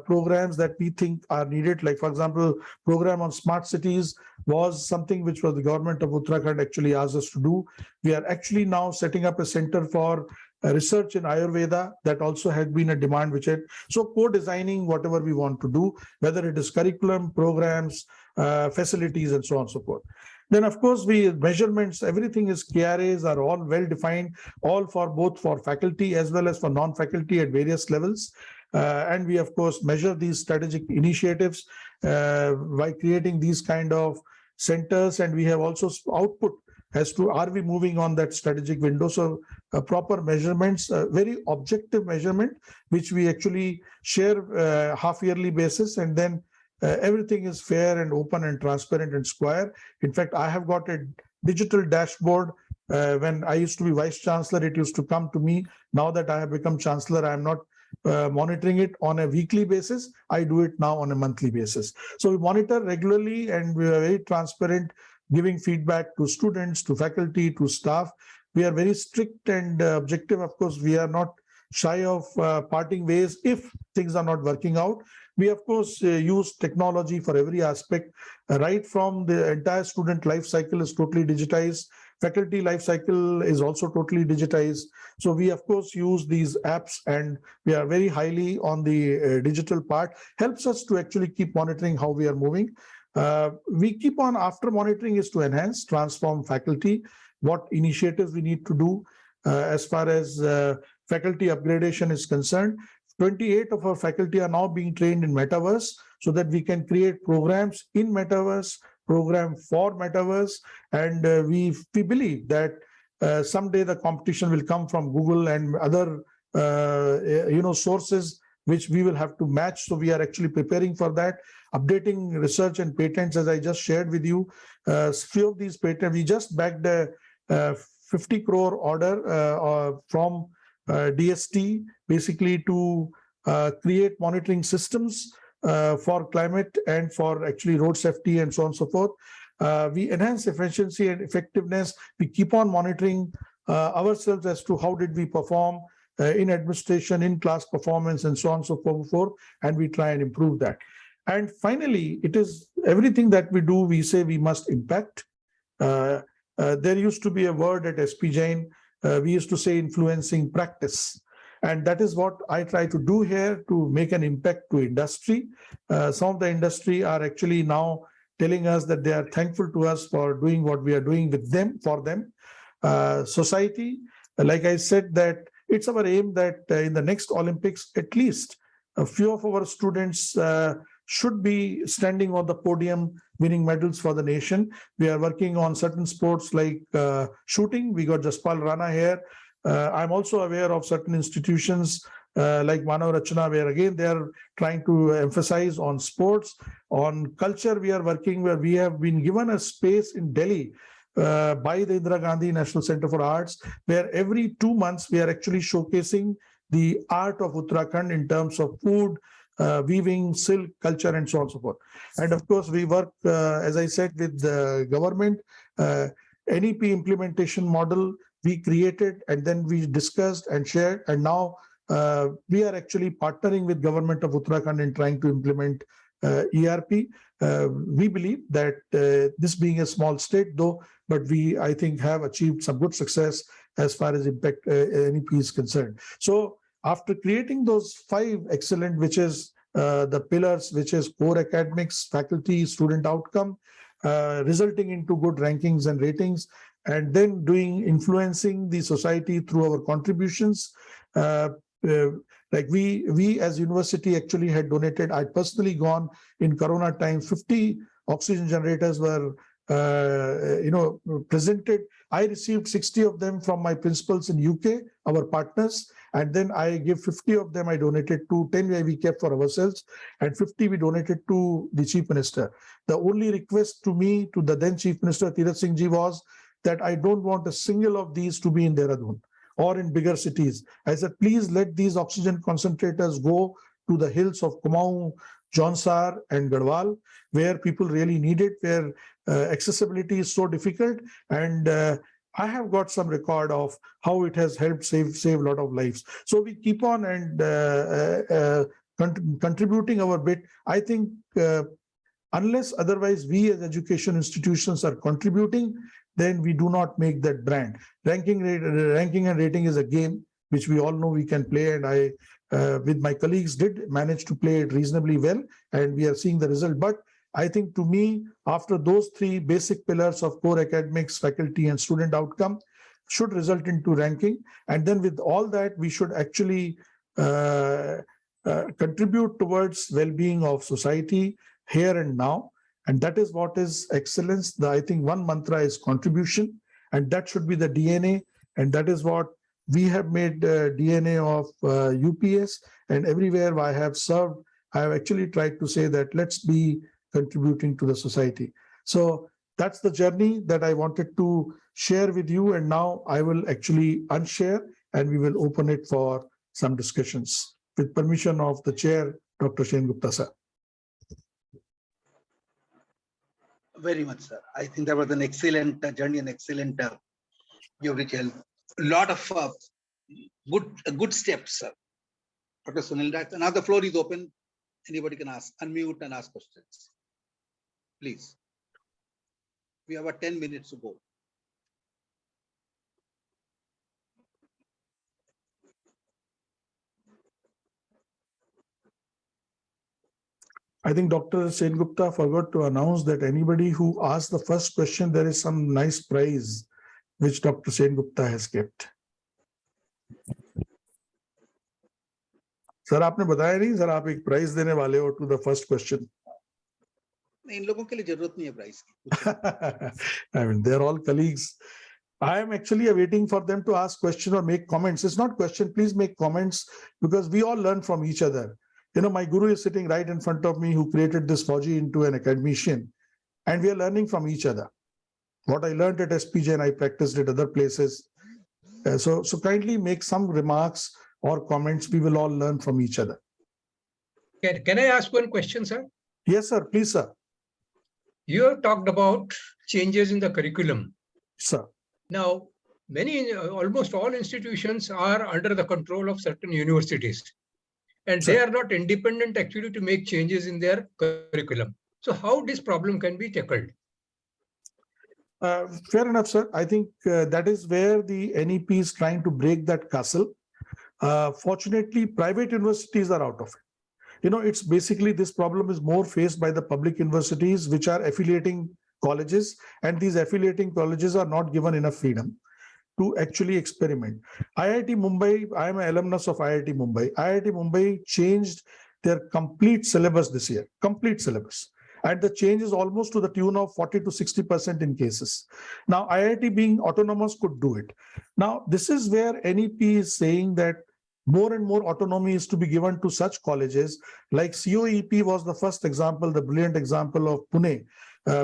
programs that we think are needed. Like, for example, program on smart cities was something which was the government of Uttarakhand actually asked us to do. We are actually now setting up a center for research in Ayurveda. That also had been a demand which had, so co-designing whatever we want to do, whether it is curriculum, programs, facilities, and so on and so forth. Then, of course, measurements, everything is KRAs are all well defined, all for both for faculty as well as for non-faculty at various levels. And we, of course, measure these strategic initiatives by creating these kind of centers. And we have also output as to, are we moving on that strategic window? So proper measurements, very objective measurement, which we actually share half-yearly basis, and then everything is fair and open and transparent and square. In fact, I have got a digital dashboard. When I used to be vice chancellor, it used to come to me. Now that I have become chancellor, I am not monitoring it on a weekly basis. I do it now on a monthly basis. So we monitor regularly, and we are very transparent, giving feedback to students, to faculty, to staff. We are very strict and objective. Of course, we are not shy of parting ways if things are not working out. We, of course, use technology for every aspect, right from the entire student life cycle is totally digitized. Faculty life cycle is also totally digitized. So we, of course, use these apps, and we are very highly on the digital part. Helps us to actually keep monitoring how we are moving. We keep on, after monitoring, is to enhance, transform faculty, what initiatives we need to do as far as faculty upgradation is concerned. 28 of our faculty are now being trained in metaverse, so that we can create programs in metaverse, program for metaverse. And we believe that someday the competition will come from Google and other sources, which we will have to match. So we are actually preparing for that, updating research and patents, as I just shared with you. Few of these patents, we just backed a 50 crore order from DST, basically to create monitoring systems for climate and for actually road safety and so on and so forth. We enhance efficiency and effectiveness. We keep on monitoring ourselves as to how did we perform in administration, in class performance, and so on and so forth, and we try and improve that. And finally, it is everything that we do, we say we must impact. There used to be a word at SP Jain, we used to say influencing practice. And that is what I try to do here, to make an impact to industry. Some of the industry are actually now telling us that they are thankful to us for doing what we are doing with them, for them. Society, like I said, that it's our aim that in the next Olympics, at least a few of our students should be standing on the podium, winning medals for the nation. We are working on certain sports like shooting. We got Jaspal Rana here. I'm also aware of certain institutions like Manav Rachana, where again they are trying to emphasize on sports. On culture, we are working where we have been given a space in Delhi by the Indira Gandhi National Center for Arts, where every 2 months we are actually showcasing the art of Uttarakhand in terms of food, weaving, silk, culture, and so on and so forth. And of course, we work, as I said, with the government. NEP implementation model we created, and then we discussed and shared, and now we are actually partnering with government of Uttarakhand in trying to implement ERP. We believe that this being a small state, though, but we, I think, have achieved some good success as far as impact NEP is concerned. So after creating those 5 excellent, which is the pillars, which is core academics, faculty, student outcome, resulting into good rankings and ratings, and then influencing the society through our contributions. Uh, uh, like we as university actually had donated. I'd personally gone in Corona time. 50 oxygen generators were presented. I received 60 of them from my principals in UK, our partners, and then I give 50 of them I donated to. 10 we kept for ourselves, and 50 we donated to the chief minister. The only request to me, to the then chief minister Tirath Singh ji, was that I don't want a single of these to be in Dehradun or in bigger cities. I said, please let these oxygen concentrators go to the hills of Kumaon, Jaunsar and Garhwal, where people really need it, where accessibility is so difficult. And I have got some record of how it has helped save a lot of lives. So we keep on and contributing our bit. I think unless otherwise we as education institutions are contributing, then we do not make that brand. Ranking and rating is a game which we all know we can play, and I with my colleagues did manage to play it reasonably well, and we are seeing the result. But I think, to me, after those three basic pillars of core academics, faculty and student outcome should result into ranking, and then with all that we should actually contribute towards well-being of society here and now. And that is what is excellence. I think one mantra is contribution, and that should be the DNA. And that is what we have made DNA of UPS, and everywhere I have served, I have actually tried to say that let's be contributing to the society. So that's the journey that I wanted to share with you. And now I will actually unshare, and we will open it for some discussions with permission of the chair, Dr. Sen Gupta sir. Very much, sir. I think that was an excellent journey, an excellent you reached a lot of good steps, sir. Dr. Sunil Rai. Now the floor is open. Anybody can ask, unmute and ask questions. Please. We have 10 minutes to go. I think Dr. Sen Gupta forgot to announce that anybody who asks the first question, there is some nice prize which Dr. Sen Gupta has kept. Sir, आपने बताया नहीं, sir आप एक prize देने वाले हो to the first question. इन लोगों के लिए जरूरत नहीं है प्राइज की. I mean, they're all colleagues. I am actually awaiting for them to ask questions or make comments. It's not question, please make comments, because we all learn from each other. You know, my guru is sitting right in front of me, who created this Fauji into an academician, and we are learning from each other. What I learned at SPJ and I practiced at other places. So kindly make some remarks or comments. We will all learn from each other. Can I ask one question, sir? Yes, sir. Please, sir. You have talked about changes in the curriculum. Sir. Now, almost all institutions are under the control of certain universities, and Sir. they are not independent actually to make changes in their curriculum. So how this problem can be tackled? Fair enough, sir. I think that is where the NEP is trying to break that castle. Fortunately, private universities are out of it. You know, it's basically, this problem is more faced by the public universities, which are affiliating colleges, and these affiliating colleges are not given enough freedom to actually experiment. IIT Mumbai, I am an alumnus of IIT Mumbai. IIT Mumbai changed their complete syllabus this year, complete syllabus. And the change is almost to the tune of 40 to 60% in cases. Now, IIT being autonomous could do it. Now, this is where NEP is saying that more and more autonomy is to be given to such colleges, like COEP was the first example, the brilliant example of Pune,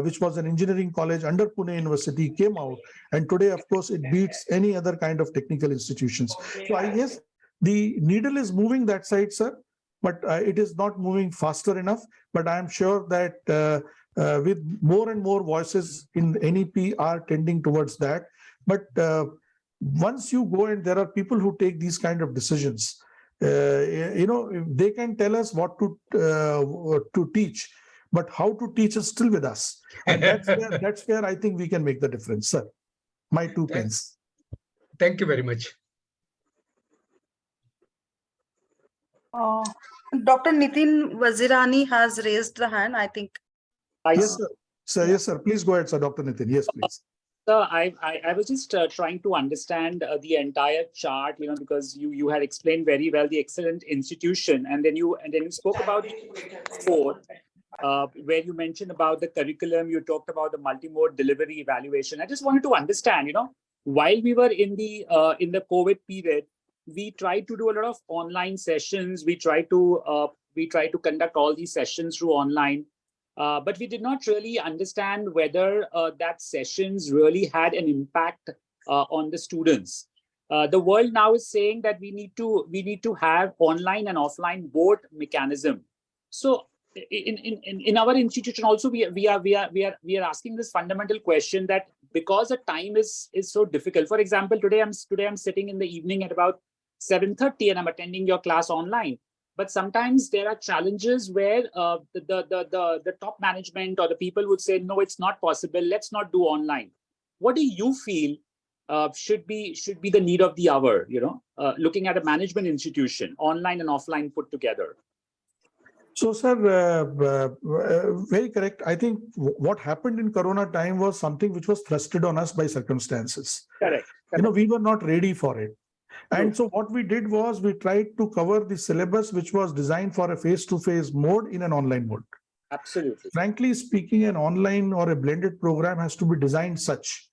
which was an engineering college under Pune University, came out. And today, of course, it beats any other kind of technical institutions. So I guess the needle is moving that side, sir, but it is not moving faster enough. But I am sure that with more and more voices in NEP are tending towards that. But once you go and there are people who take these kind of decisions, you know, they can tell us what to teach, but how to teach is still with us. And that's where I think we can make the difference, sir. My 2 pence. Thank you very much. Dr. Nitin Wazirani has raised the hand, I think. Yes, sir. Sir, yes, sir. Please go ahead, sir. Dr. Nitin. Yes, please. So I was just trying to understand the entire chart, because you had explained very well the excellent institution, and then you spoke about four, where you mentioned about the curriculum, you talked about the multimode delivery evaluation. I just wanted to understand, while we were in the COVID period, we tried to do a lot of online sessions. We tried to conduct all these sessions through online. But we did not really understand whether that sessions really had an impact on the students. The world now is saying that we need to have online and offline both mechanism. So in our institution also we are asking this fundamental question, that because the time is so difficult. For example, today I'm sitting in the evening at about 7:30 and I'm attending your class online. But sometimes there are challenges where the top management or the people would say, no, it's not possible. Let's not do online. What do you feel should be the need of the hour? Looking at a management institution, online and offline put together. So, sir, very correct. I think what happened in Corona time was something which was thrusted on us by circumstances. Correct. We were not ready for it. And so what we did was we tried to cover the syllabus which was designed for a face-to-face mode in an online mode. Absolutely. Frankly speaking, an online or a blended program has to be designed such.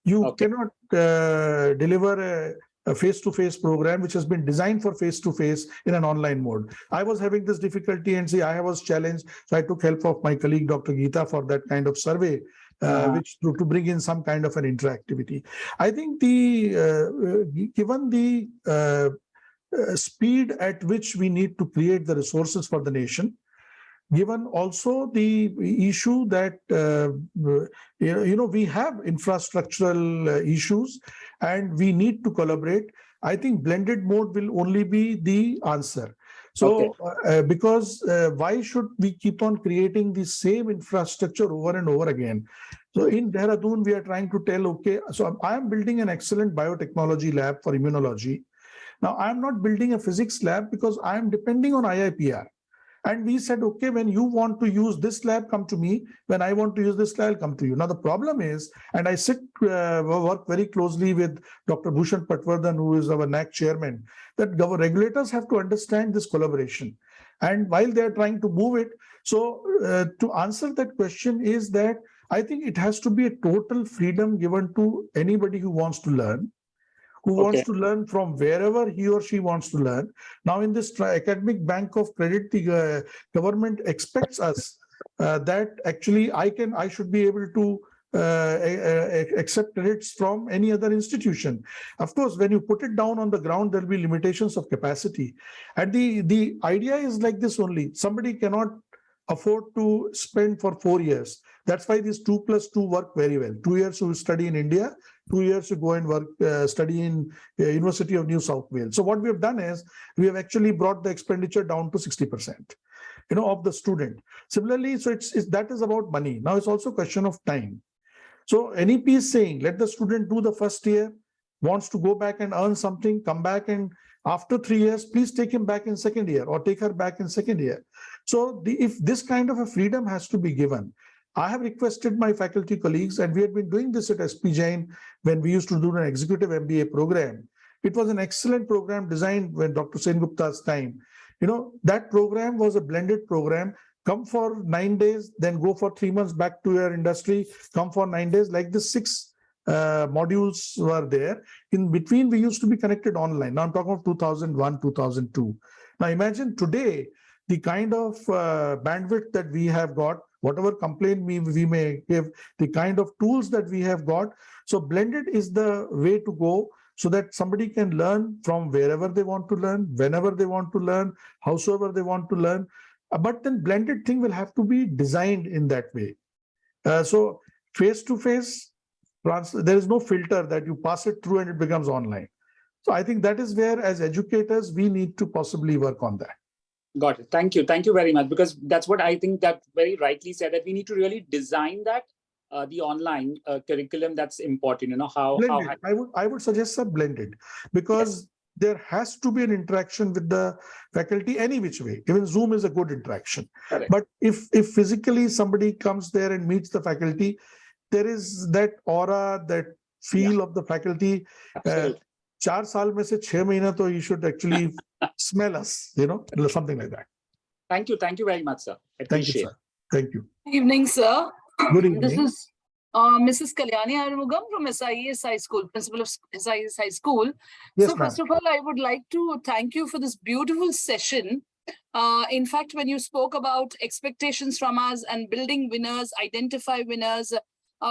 You cannot deliver a face-to-face program which has been designed for face-to-face in an online mode. I was having this difficulty, and I was challenged. So I took help of my colleague, Dr. Geeta, for that kind of survey, which to bring in some kind of an interactivity. I think given the speed at which we need to create the resources for the nation, given also the issue that we have infrastructural issues and we need to collaborate, I think blended mode will only be the answer. So because why should we keep on creating the same infrastructure over and over again? So in Dehradun, we are trying to tell, so I am building an excellent biotechnology lab for immunology. Now, I am not building a physics lab because I am depending on IIPR. And we said, okay, when you want to use this lab, come to me. When I want to use this lab, I'll come to you. Now, the problem is, and I work very closely with Dr. Bhushan Patwardhan, who is our NAC chairman, that regulators have to understand this collaboration. And while they're trying to move it, so to answer that question is that I think it has to be a total freedom given to anybody who wants to learn. Wants to learn from wherever he or she wants to learn. Now, in this academic bank of credit, the government expects us that actually I should be able to accept credits from any other institution. Of course, when you put it down on the ground, there'll be limitations of capacity. And the idea is like this only. Somebody cannot afford to spend for 4 years. That's why these 2+2 work very well. 2 years you study in India, 2 years you go and work, study in University of New South Wales. So what we have done is we have actually brought the expenditure down to 60%, of the student. Similarly, so that is about money. Now it's also a question of time. So NEP is saying, let the student do the first year, wants to go back and earn something, come back, and after 3 years, please take him back in second year or take her back in second year. So if this kind of a freedom has to be given, I have requested my faculty colleagues, and we had been doing this at SP Jain when we used to do an executive MBA program. It was an excellent program designed when Dr. Sengupta's time. That program was a blended program. Come for 9 days, then go for 3 months back to your industry, come for 9 days. Like the 6 modules were there. In between, we used to be connected online. Now I'm talking of 2001, 2002. Now imagine today, the kind of bandwidth that we have got, whatever complaint we may give, the kind of tools that we have got. So blended is the way to go so that somebody can learn from wherever they want to learn, whenever they want to learn, howsoever they want to learn. But then blended thing will have to be designed in that way. So face-to-face, there is no filter that you pass it through and it becomes online. So I think that is where, as educators, we need to possibly work on that. Got it. Thank you. Thank you very much. Because that's what I think that very rightly said, that we need to really design that the online curriculum. That's important. Blended. I would suggest a blended, because there has to be an interaction with the faculty any which way. Even Zoom is a good interaction. Correct. But if physically somebody comes there and meets the faculty, there is that aura, that feel of the faculty. Absolutely. 4 साल में से 6 महीना तो you should actually smell us, something like that. Thank you. Thank you very much, sir. Thank you, Appreciate sir. Thank you. Good evening, sir. Good This evening. is Mrs. Kalyani Arumugam from SIES High School, principal of SIES High School. Yes, So ma'am. first of all, I would like to thank you for this beautiful session. In fact, when you spoke about expectations from us and building winners, identify winners,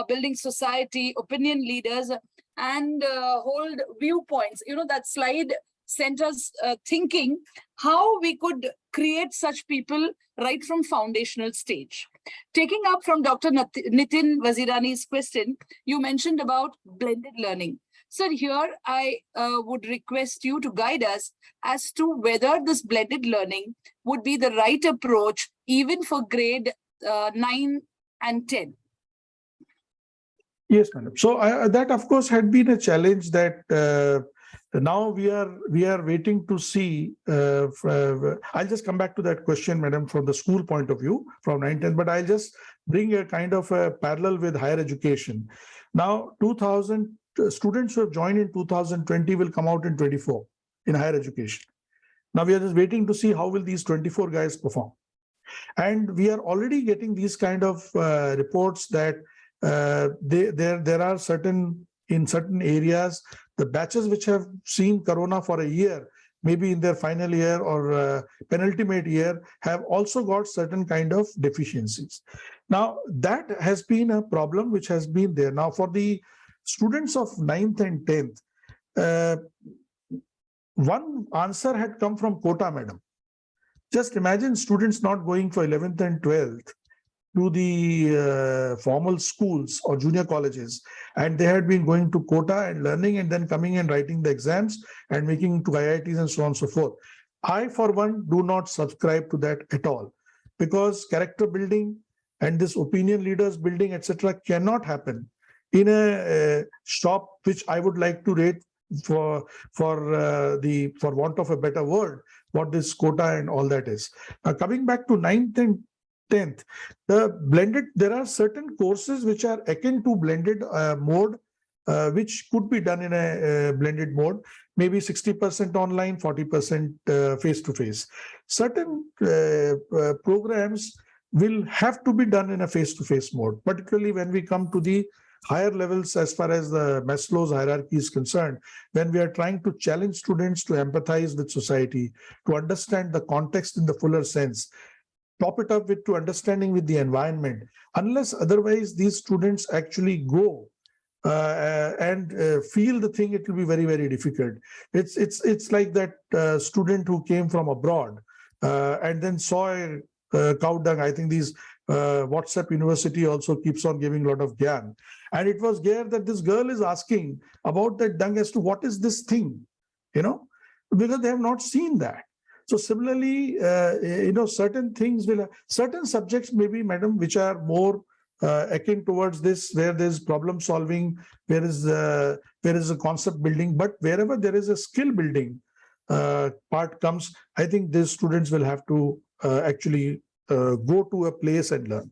building society, opinion leaders, and hold viewpoints, that slide sent us thinking how we could create such people right from foundational stage. Taking up from Dr. Nitin Wazirani's question, you mentioned about blended learning. Sir, here I would request you to guide us as to whether this blended learning would be the right approach even for grade 9 and 10. Yes, madam. So that, of course, had been a challenge that now we are waiting to see. I'll just come back to that question, madam, from the school point of view, from 9th, but I'll just bring a kind of a parallel with higher education. Now, 2000 students who have joined in 2020 will come out in 24 in higher education. Now we are just waiting to see how will these 24 guys perform. And we are already getting these kind of reports that there are in certain areas, the batches which have seen Corona for a year, maybe in their final year or penultimate year, have also got certain kind of deficiencies. Now, that has been a problem which has been there. Now, for the students of 9th and 10th, one answer had come from quota, madam. Just imagine students not going for 11th and 12th to the formal schools or junior colleges, and they had been going to quota and learning and then coming and writing the exams and making to IITs and so on and so forth. I, for one, do not subscribe to that at all, because character building and this opinion leaders building, etc., cannot happen in a shop which I would like to rate for want of a better word, what this quota and all that is. Now, coming back to 9th and 10th, there are certain courses which are akin to blended mode, which could be done in a blended mode, maybe 60% online, 40% face-to-face. Certain programs will have to be done in a face-to-face mode, particularly when we come to the higher levels as far as the Maslow's hierarchy is concerned, when we are trying to challenge students to empathize with society, to understand the context in the fuller sense, top it up with to understanding with the environment. Unless otherwise these students actually go and feel the thing, it will be very, very difficult. It's like that student who came from abroad and then saw a cow dung. I think these WhatsApp University also keeps on giving a lot of gyan. And it was there that this girl is asking about that dung as to what is this thing, because they have not seen that. So similarly, certain things certain subjects maybe, madam, which are more akin towards this, where there's problem solving, there is a concept building, but wherever there is a skill building part comes, I think these students will have to actually go to a place and learn.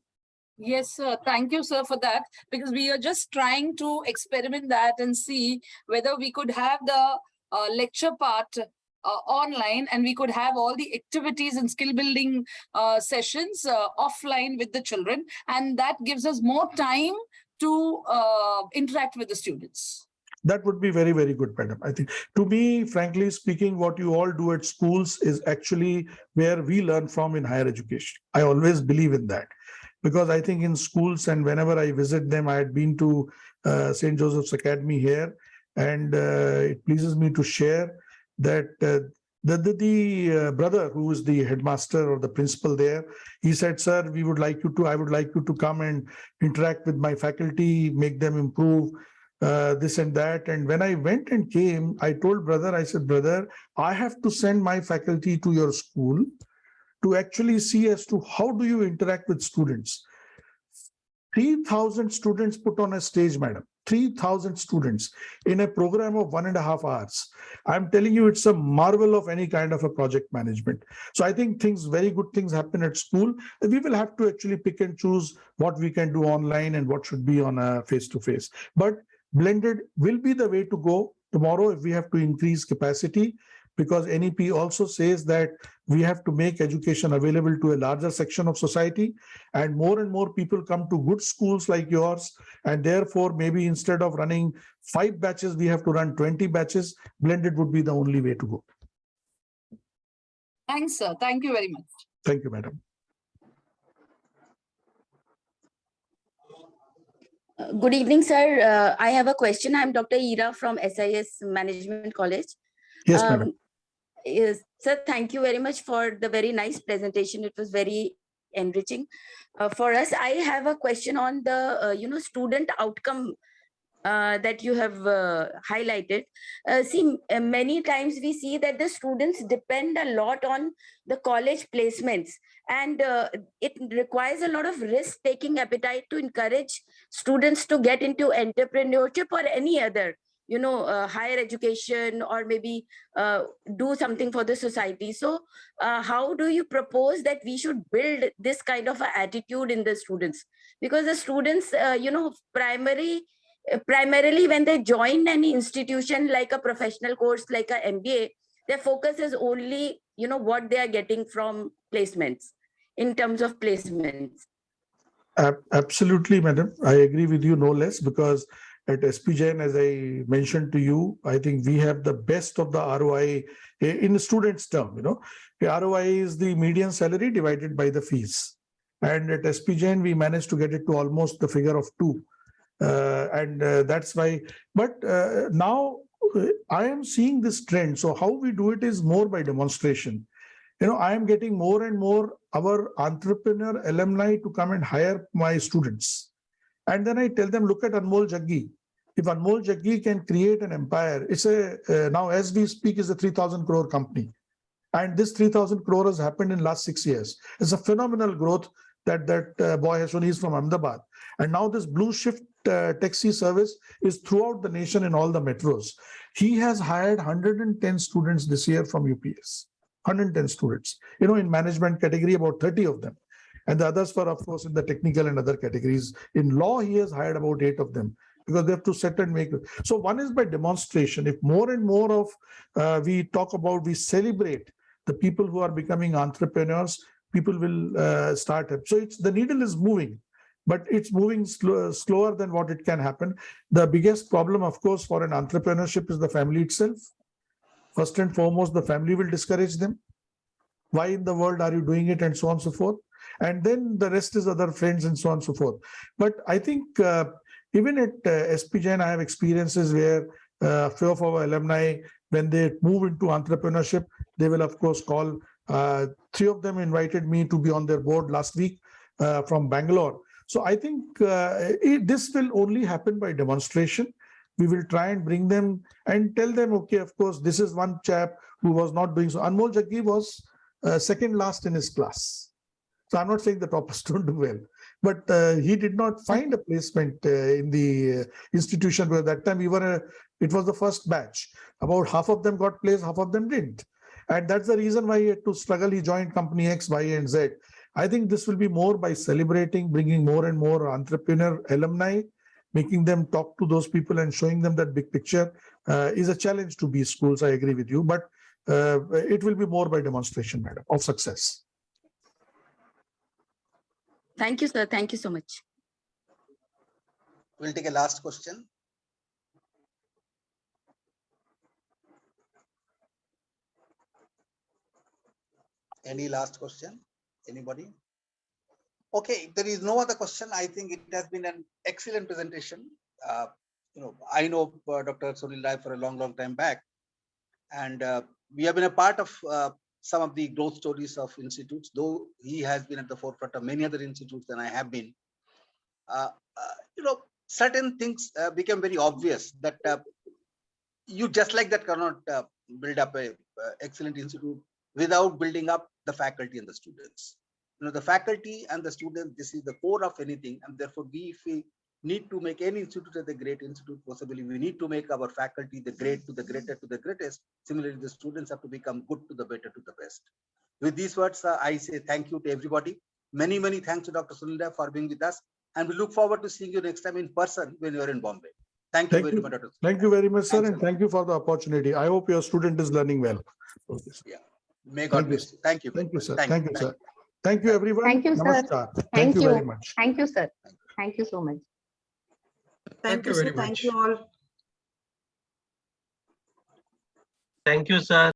Yes, sir. Thank you, sir, for that, because we are just trying to experiment that and see whether we could have the lecture part online, and we could have all the activities and skill building sessions offline with the children, and that gives us more time to interact with the students. That would be very, very good, madam. I think, to me, frankly speaking, what you all do at schools is actually where we learn from in higher education. I always believe in that, because I think in schools, and whenever I visit them, I had been to St. Joseph's Academy here, and it pleases me to share that the brother who is the headmaster or the principal there, he said, sir, I would like you to come and interact with my faculty, make them improve this and that. And when I went and came, I told brother, I said, brother, I have to send my faculty to your school to actually see as to how do you interact with students. 3,000 students put on a stage, madam. 3,000 students in a program of 1.5 hours. I'm telling you, it's a marvel of any kind of a project management. So I think very good things happen at school. We will have to actually pick and choose what we can do online and what should be on a face-to-face. But blended will be the way to go tomorrow if we have to increase capacity, because NEP also says that we have to make education available to a larger section of society, and more people come to good schools like yours, and therefore maybe instead of running 5 batches, we have to run 20 batches. Blended would be the only way to go. Thanks, sir. Thank you very much. Thank you, madam. Good evening, sir. I have a question. I'm Dr. Ira from SIS Management College. Yes, madam. Yes, sir, thank you very much for the very nice presentation. It was very enriching for us. I have a question on the student outcome that you have highlighted. Many times we see that the students depend a lot on the college placements, and it requires a lot of risk-taking appetite to encourage students to get into entrepreneurship or any other higher education, or maybe do something for the society. So how do you propose that we should build this kind of attitude in the students? Because the students primarily when they join any institution like a professional course like a MBA, their focus is only what they are getting from placements, in terms of placements. Absolutely, madam. I agree with you no less, because at SP Jain, as I mentioned to you, I think we have the best of the ROI in the students' term. The ROI is the median salary divided by the fees. And at SP Jain, we managed to get it to almost the figure of 2. That's why. But now I am seeing this trend. So how we do it is more by demonstration. I am getting more and more our entrepreneur alumni to come and hire my students. And then I tell them, look at Anmol Jaggi. If Anmol Jaggi can create an empire, it's now as we speak is a 3,000 crore company. And this 3,000 crore has happened in last 6 years. It's a phenomenal growth that boy has shown. He's from Ahmedabad. And now this Blue Shift taxi service is throughout the nation in all the metros. He has hired 110 students this year from UPS. 110 students, in management category, about 30 of them. And the others were, of course, in the technical and other categories. In law, he has hired about 8 of them, because they have to set and make. So one is by demonstration. If more and more of we celebrate the people who are becoming entrepreneurs, people will start. So the needle is moving, but it's moving slower than what it can happen. The biggest problem, of course, for an entrepreneurship is the family itself. First and foremost, the family will discourage them. Why in the world are you doing it, and so on and so forth. And then the rest is other friends and so on and so forth. But I think even at SP Jain, I have experiences where a few of our alumni, when they move into entrepreneurship, they will of course call. 3 of them invited me to be on their board last week from Bangalore. So I think this will only happen by demonstration. We will try and bring them and tell them, okay, of course, this is one chap who was not doing so. Anmol Jaggi was second last in his class. So I'm not saying the toppers don't do well, but he did not find a placement in the institution, where that time it was the first batch. About half of them got placed, half of them didn't. And that's the reason why he had to struggle. He joined company X, Y, and Z. I think this will be more by celebrating, bringing more and more entrepreneur alumni, making them talk to those people and showing them that big picture is a challenge to these schools. I agree with you, but it will be more by demonstration, madam, of success. Thank you, sir. Thank you so much. We'll take a last question. Any last question? Anybody? Okay, if there is no other question, I think it has been an excellent presentation. I know Dr. Sunil Rai for a long time back, and we have been a part of some of the growth stories of institutes, though he has been at the forefront of many other institutes than I have been. Certain things became very obvious that you just like that cannot build up a excellent institute without building up the faculty and the students. The faculty and the students, this is the core of anything, and therefore we need to make any institute as a great institute possibly. We need to make our faculty the great to the greater to the greatest. Similarly, the students have to become good to the better to the best. With these words, I say thank you to everybody. Many, many thanks to Dr. Sunil Rai for being with us. And we look forward to seeing you next time in person when you are in Bombay. Thank you very much, Dr. Sunil Rai. Thank you very much, sir, Thanks a and lot. thank you for the opportunity. I hope your student is learning well. Okay, sir. Yeah. May God bless you. Thank you. Thank you, sir. Thank Thank you, sir. Thank you, everyone. Thank you, sir. Namaskar. Thank Thank you you. very much. Thank you, sir. Thank you so much. Thank you, very sir. Thank much. you all. Thank you, sir.